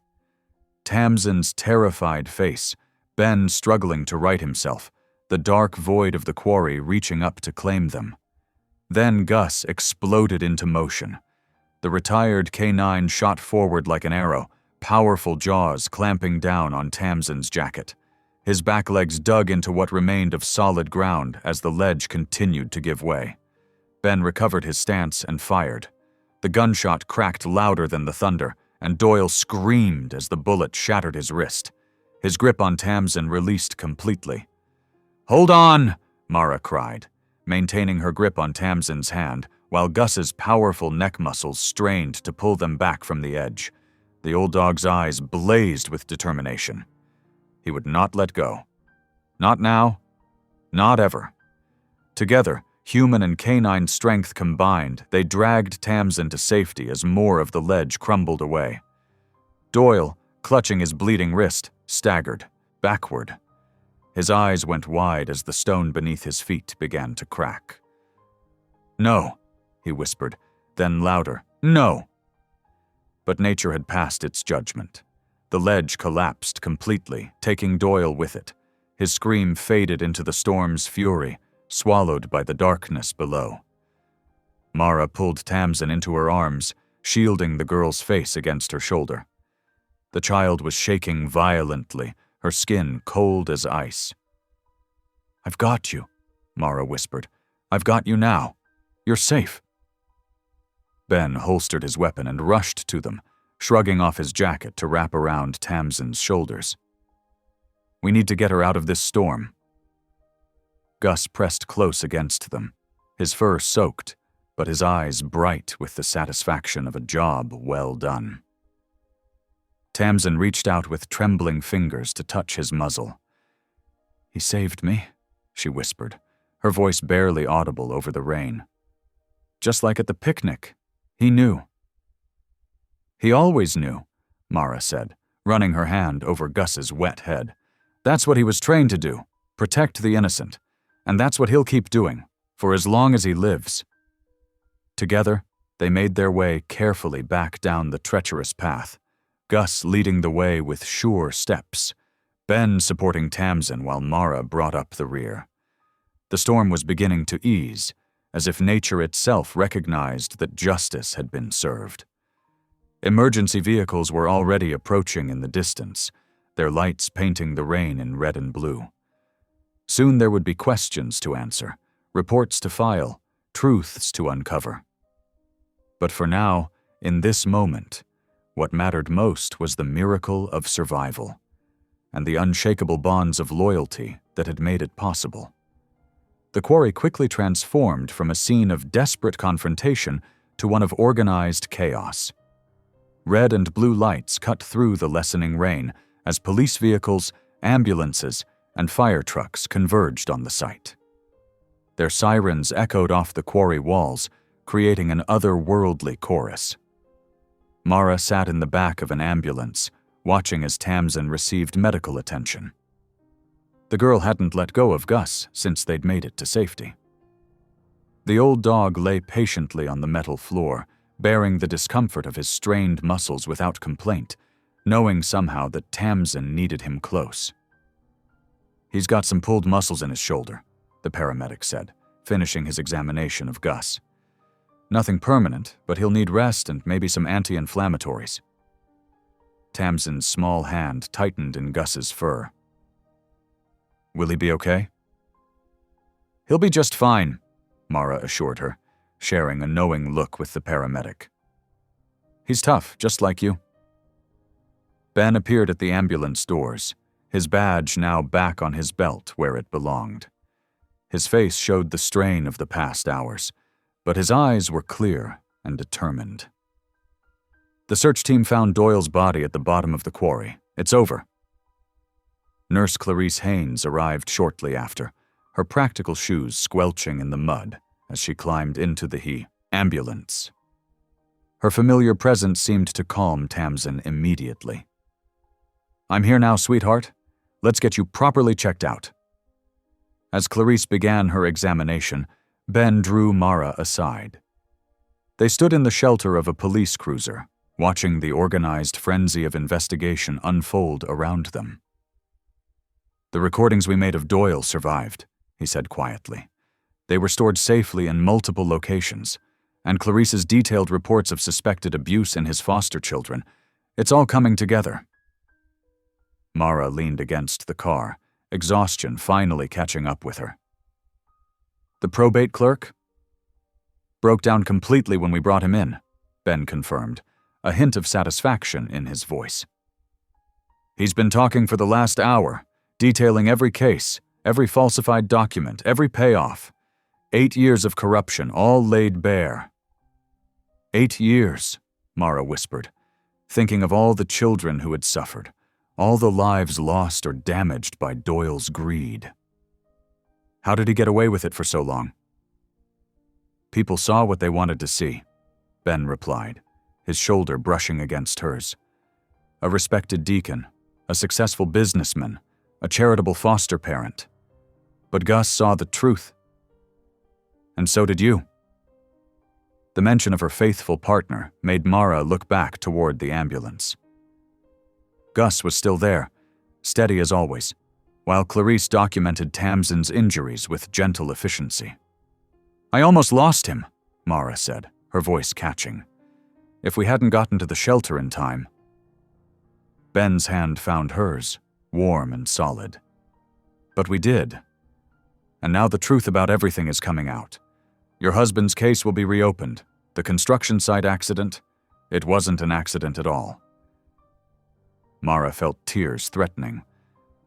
Tamsin's terrified face, Ben struggling to right himself, the dark void of the quarry reaching up to claim them. Then Gus exploded into motion. The retired K9 shot forward like an arrow, powerful jaws clamping down on Tamsin's jacket. His back legs dug into what remained of solid ground as the ledge continued to give way. Ben recovered his stance and fired. The gunshot cracked louder than the thunder, and Doyle screamed as the bullet shattered his wrist. His grip on Tamsin released completely. "Hold on!" Mara cried, maintaining her grip on Tamsin's hand, while Gus's powerful neck muscles strained to pull them back from the edge. The old dog's eyes blazed with determination. He would not let go. Not now. Not ever. Together, human and canine strength combined, they dragged Tamsin to safety as more of the ledge crumbled away. Doyle, clutching his bleeding wrist, staggered, backward. His eyes went wide as the stone beneath his feet began to crack. "No," he whispered, then louder, "No!" But nature had passed its judgment. The ledge collapsed completely, taking Doyle with it. His scream faded into the storm's fury, swallowed by the darkness below. Mara pulled Tamsin into her arms, shielding the girl's face against her shoulder. The child was shaking violently, her skin cold as ice. "I've got you," Mara whispered. "I've got you now. You're safe." Ben holstered his weapon and rushed to them, shrugging off his jacket to wrap around Tamsin's shoulders. "We need to get her out of this storm." Gus pressed close against them, his fur soaked, but his eyes bright with the satisfaction of a job well done. Tamsin reached out with trembling fingers to touch his muzzle. "He saved me," she whispered, her voice barely audible over the rain. "Just like at the picnic. He knew." "He always knew," Mara said, running her hand over Gus's wet head. "That's what he was trained to do, protect the innocent. And that's what he'll keep doing, for as long as he lives." Together, they made their way carefully back down the treacherous path, Gus leading the way with sure steps, Ben supporting Tamsin while Mara brought up the rear. The storm was beginning to ease, as if nature itself recognized that justice had been served. Emergency vehicles were already approaching in the distance, their lights painting the rain in red and blue. Soon there would be questions to answer, reports to file, truths to uncover. But for now, in this moment, what mattered most was the miracle of survival, and the unshakable bonds of loyalty that had made it possible. The quarry quickly transformed from a scene of desperate confrontation to one of organized chaos. Red and blue lights cut through the lessening rain as police vehicles, ambulances, and fire trucks converged on the site. Their sirens echoed off the quarry walls, creating an otherworldly chorus. Mara sat in the back of an ambulance, watching as Tamsin received medical attention. The girl hadn't let go of Gus since they'd made it to safety. The old dog lay patiently on the metal floor, bearing the discomfort of his strained muscles without complaint, knowing somehow that Tamsin needed him close. "He's got some pulled muscles in his shoulder," the paramedic said, finishing his examination of Gus. "Nothing permanent, but he'll need rest and maybe some anti-inflammatories." Tamsin's small hand tightened in Gus's fur. "Will he be okay?" "He'll be just fine," Mara assured her, sharing a knowing look with the paramedic. "He's tough, just like you." Ben appeared at the ambulance doors, his badge now back on his belt where it belonged. His face showed the strain of the past hours, but his eyes were clear and determined. "The search team found Doyle's body at the bottom of the quarry. It's over." Nurse Clarice Haynes arrived shortly after, her practical shoes squelching in the mud as she climbed into the ambulance. Her familiar presence seemed to calm Tamsin immediately. "I'm here now, sweetheart. Let's get you properly checked out." As Clarice began her examination, Ben drew Mara aside. They stood in the shelter of a police cruiser, watching the organized frenzy of investigation unfold around them. "The recordings we made of Doyle survived," he said quietly. "They were stored safely in multiple locations, and Clarice's detailed reports of suspected abuse in his foster children, it's all coming together." Mara leaned against the car, exhaustion finally catching up with her. "The probate clerk?" "Broke down completely when we brought him in," Ben confirmed, a hint of satisfaction in his voice. "He's been talking for the last hour, detailing every case, every falsified document, every payoff. 8 years of corruption, all laid bare." 8 years, Mara whispered, thinking of all the children who had suffered, all the lives lost or damaged by Doyle's greed. "How did he get away with it for so long?" "People saw what they wanted to see," Ben replied, his shoulder brushing against hers. "A respected deacon, a successful businessman, a charitable foster parent. But Gus saw the truth. And so did you." The mention of her faithful partner made Mara look back toward the ambulance. Gus was still there, steady as always, while Clarice documented Tamsin's injuries with gentle efficiency. "I almost lost him," Mara said, her voice catching. "If we hadn't gotten to the shelter in time." Ben's hand found hers, warm and solid. "But we did. And now the truth about everything is coming out. Your husband's case will be reopened. The construction site accident, it wasn't an accident at all." Mara felt tears threatening,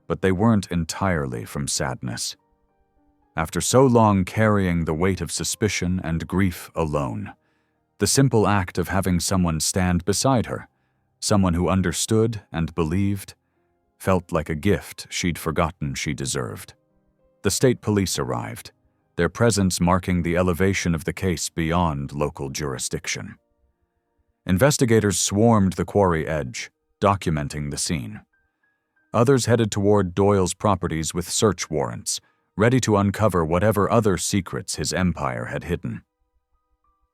but they weren't entirely from sadness. After so long carrying the weight of suspicion and grief alone, the simple act of having someone stand beside her, someone who understood and believed, felt like a gift she'd forgotten she deserved. The state police arrived, their presence marking the elevation of the case beyond local jurisdiction. Investigators swarmed the quarry edge, documenting the scene. Others headed toward Doyle's properties with search warrants, ready to uncover whatever other secrets his empire had hidden.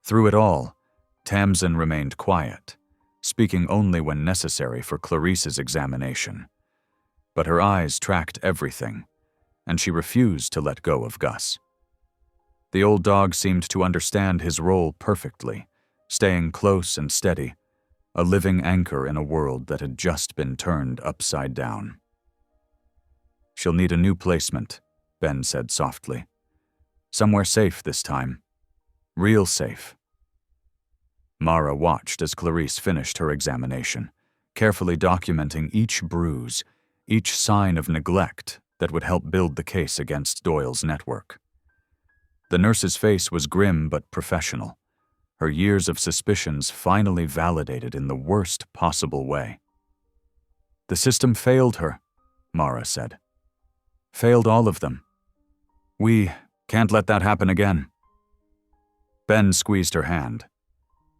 Through it all, Tamsin remained quiet, speaking only when necessary for Clarice's examination. But her eyes tracked everything, and she refused to let go of Gus. The old dog seemed to understand his role perfectly, staying close and steady, a living anchor in a world that had just been turned upside down. "She'll need a new placement," Ben said softly. "Somewhere safe this time. Real safe." Mara watched as Clarice finished her examination, carefully documenting each bruise, each sign of neglect that would help build the case against Doyle's network. The nurse's face was grim but professional, her years of suspicions finally validated in the worst possible way. "The system failed her," Mara said. "Failed all of them. We can't let that happen again." Ben squeezed her hand.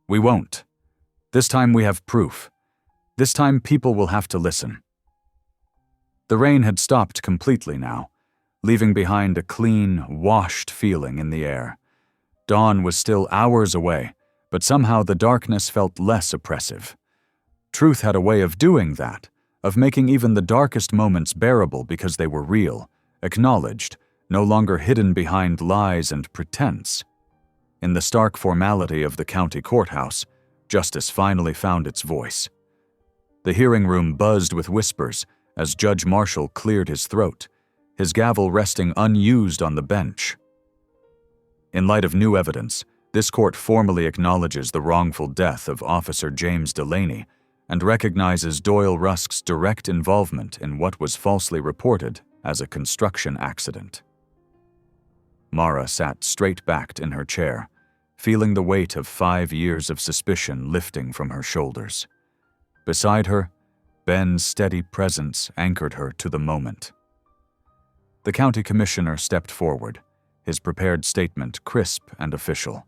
"We won't. This time we have proof. This time people will have to listen." The rain had stopped completely now, leaving behind a clean, washed feeling in the air. Dawn was still hours away, but somehow the darkness felt less oppressive. Truth had a way of doing that, of making even the darkest moments bearable because they were real, acknowledged, no longer hidden behind lies and pretense. In the stark formality of the county courthouse, justice finally found its voice. The hearing room buzzed with whispers as Judge Marshall cleared his throat, his gavel resting unused on the bench. "In light of new evidence, this court formally acknowledges the wrongful death of Officer James Delaney and recognizes Doyle Rusk's direct involvement in what was falsely reported as a construction accident." Mara sat straight-backed in her chair, feeling the weight of 5 years of suspicion lifting from her shoulders. Beside her, Ben's steady presence anchored her to the moment. The county commissioner stepped forward, his prepared statement crisp and official.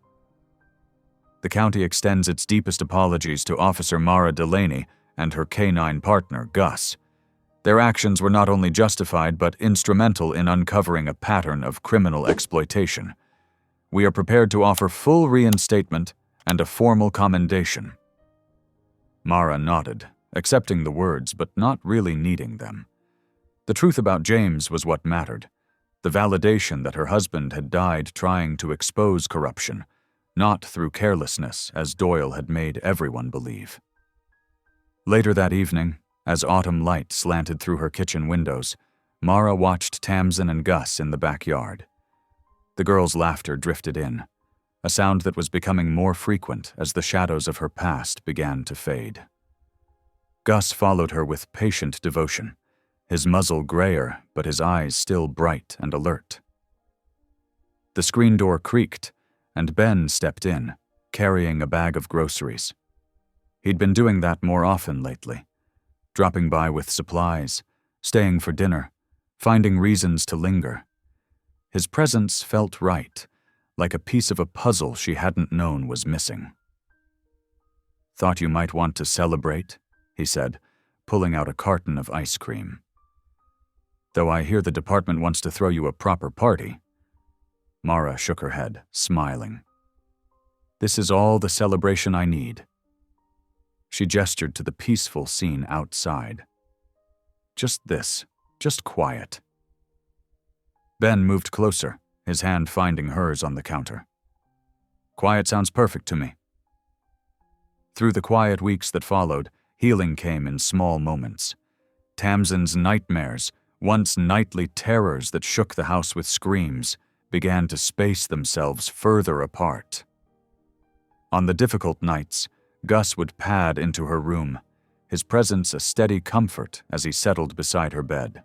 "The county extends its deepest apologies to Officer Mara Delaney and her canine partner, Gus. Their actions were not only justified but instrumental in uncovering a pattern of criminal exploitation. We are prepared to offer full reinstatement and a formal commendation." Mara nodded, accepting the words but not really needing them. The truth about James was what mattered, the validation that her husband had died trying to expose corruption, not through carelessness as Doyle had made everyone believe. Later that evening, as autumn light slanted through her kitchen windows, Mara watched Tamsin and Gus in the backyard. The girls' laughter drifted in, a sound that was becoming more frequent as the shadows of her past began to fade. Gus followed her with patient devotion, his muzzle grayer but his eyes still bright and alert. The screen door creaked, and Ben stepped in, carrying a bag of groceries. He'd been doing that more often lately, dropping by with supplies, staying for dinner, finding reasons to linger. His presence felt right, like a piece of a puzzle she hadn't known was missing. "Thought you might want to celebrate," he said, pulling out a carton of ice cream. "Though I hear the department wants to throw you a proper party." Mara shook her head, smiling. "This is all the celebration I need." She gestured to the peaceful scene outside. "Just this, just quiet." Ben moved closer, his hand finding hers on the counter. "Quiet sounds perfect to me." Through the quiet weeks that followed, healing came in small moments. Tamsin's nightmares, once nightly terrors that shook the house with screams, began to space themselves further apart. On the difficult nights, Gus would pad into her room, his presence a steady comfort as he settled beside her bed.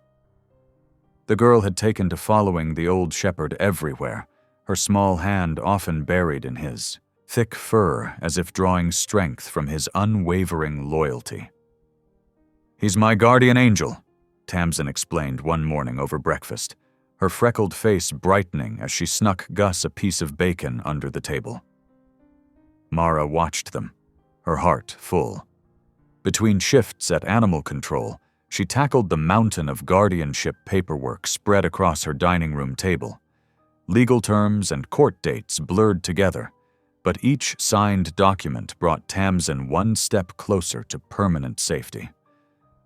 The girl had taken to following the old shepherd everywhere, her small hand often buried in his, thick fur as if drawing strength from his unwavering loyalty. "He's my guardian angel," Tamsin explained one morning over breakfast, her freckled face brightening as she snuck Gus a piece of bacon under the table. Mara watched them, her heart full. Between shifts at animal control, she tackled the mountain of guardianship paperwork spread across her dining room table. Legal terms and court dates blurred together, but each signed document brought Tamsin one step closer to permanent safety.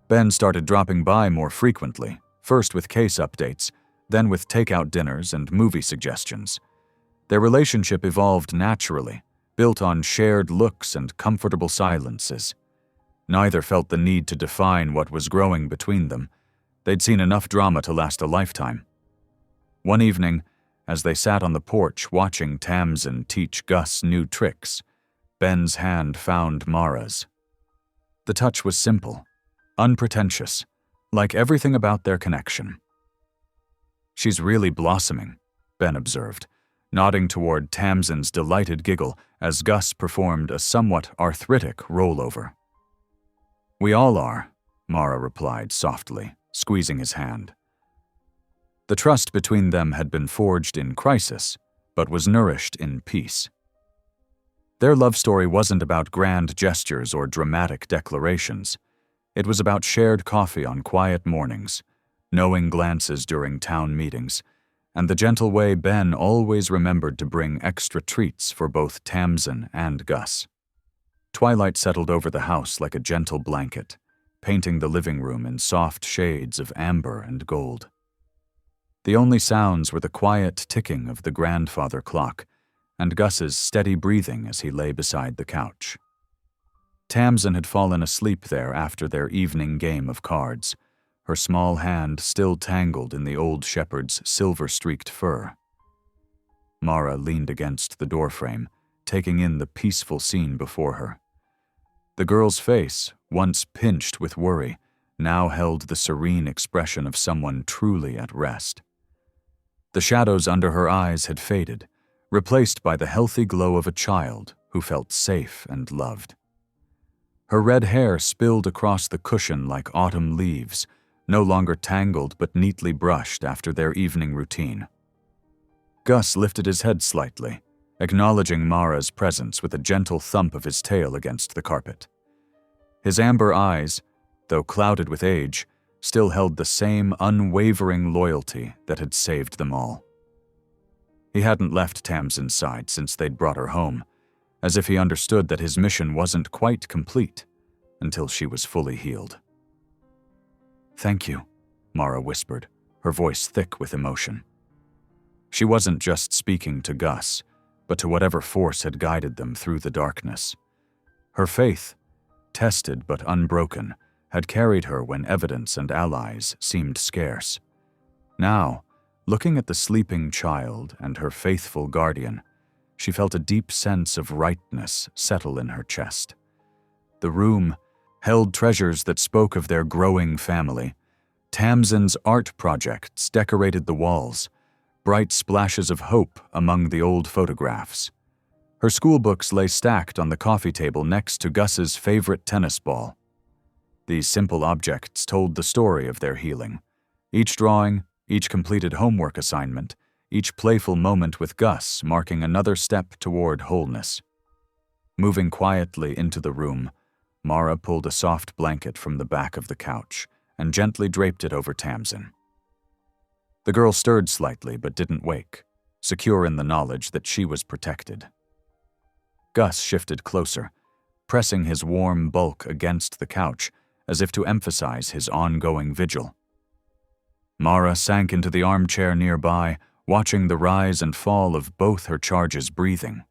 Ben started dropping by more frequently, first with case updates, then with takeout dinners and movie suggestions. Their relationship evolved naturally, built on shared looks and comfortable silences. Neither felt the need to define what was growing between them. They'd seen enough drama to last a lifetime. One evening, as they sat on the porch watching Tamsin teach Gus new tricks, Ben's hand found Mara's. The touch was simple, unpretentious, like everything about their connection. "She's really blossoming," Ben observed, nodding toward Tamsin's delighted giggle as Gus performed a somewhat arthritic rollover. "We all are," Mara replied softly, squeezing his hand. The trust between them had been forged in crisis, but was nourished in peace. Their love story wasn't about grand gestures or dramatic declarations. It was about shared coffee on quiet mornings, knowing glances during town meetings, and the gentle way Ben always remembered to bring extra treats for both Tamsin and Gus. Twilight settled over the house like a gentle blanket, painting the living room in soft shades of amber and gold. The only sounds were the quiet ticking of the grandfather clock and Gus's steady breathing as he lay beside the couch. Tamsin had fallen asleep there after their evening game of cards, her small hand still tangled in the old shepherd's silver-streaked fur. Mara leaned against the doorframe, taking in the peaceful scene before her. The girl's face, once pinched with worry, now held the serene expression of someone truly at rest. The shadows under her eyes had faded, replaced by the healthy glow of a child who felt safe and loved. Her red hair spilled across the cushion like autumn leaves, no longer tangled but neatly brushed after their evening routine. Gus lifted his head slightly, acknowledging Mara's presence with a gentle thump of his tail against the carpet. His amber eyes, though clouded with age, still held the same unwavering loyalty that had saved them all. He hadn't left Tamsin's side since they'd brought her home, as if he understood that his mission wasn't quite complete until she was fully healed. "Thank you," Mara whispered, her voice thick with emotion. She wasn't just speaking to Gus, but to whatever force had guided them through the darkness. Her faith, tested but unbroken, had carried her when evidence and allies seemed scarce. Now, looking at the sleeping child and her faithful guardian, she felt a deep sense of rightness settle in her chest. The room held treasures that spoke of their growing family. Tamsin's art projects decorated the walls, bright splashes of hope among the old photographs. Her schoolbooks lay stacked on the coffee table next to Gus's favorite tennis ball. These simple objects told the story of their healing. Each drawing, each completed homework assignment, each playful moment with Gus marking another step toward wholeness. Moving quietly into the room, Mara pulled a soft blanket from the back of the couch and gently draped it over Tamsin. The girl stirred slightly but didn't wake, secure in the knowledge that she was protected. Gus shifted closer, pressing his warm bulk against the couch as if to emphasize his ongoing vigil. Mara sank into the armchair nearby, watching the rise and fall of both her charges' breathing.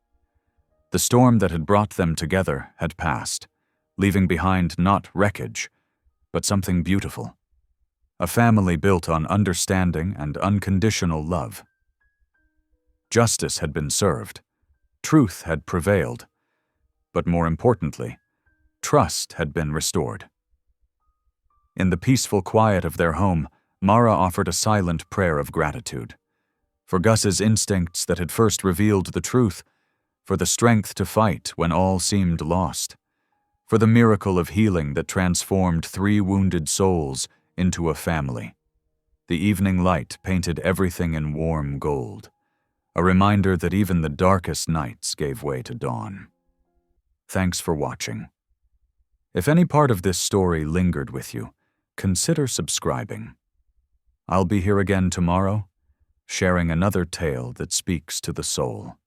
The storm that had brought them together had passed, leaving behind not wreckage, but something beautiful. A family built on understanding and unconditional love. Justice had been served. Truth had prevailed. But more importantly, trust had been restored. In the peaceful quiet of their home, Mara offered a silent prayer of gratitude. For Gus's instincts that had first revealed the truth, for the strength to fight when all seemed lost, for the miracle of healing that transformed 3 wounded souls into a family. The evening light painted everything in warm gold, a reminder that even the darkest nights gave way to dawn. Thanks for watching. If any part of this story lingered with you, consider subscribing. I'll be here again tomorrow, sharing another tale that speaks to the soul.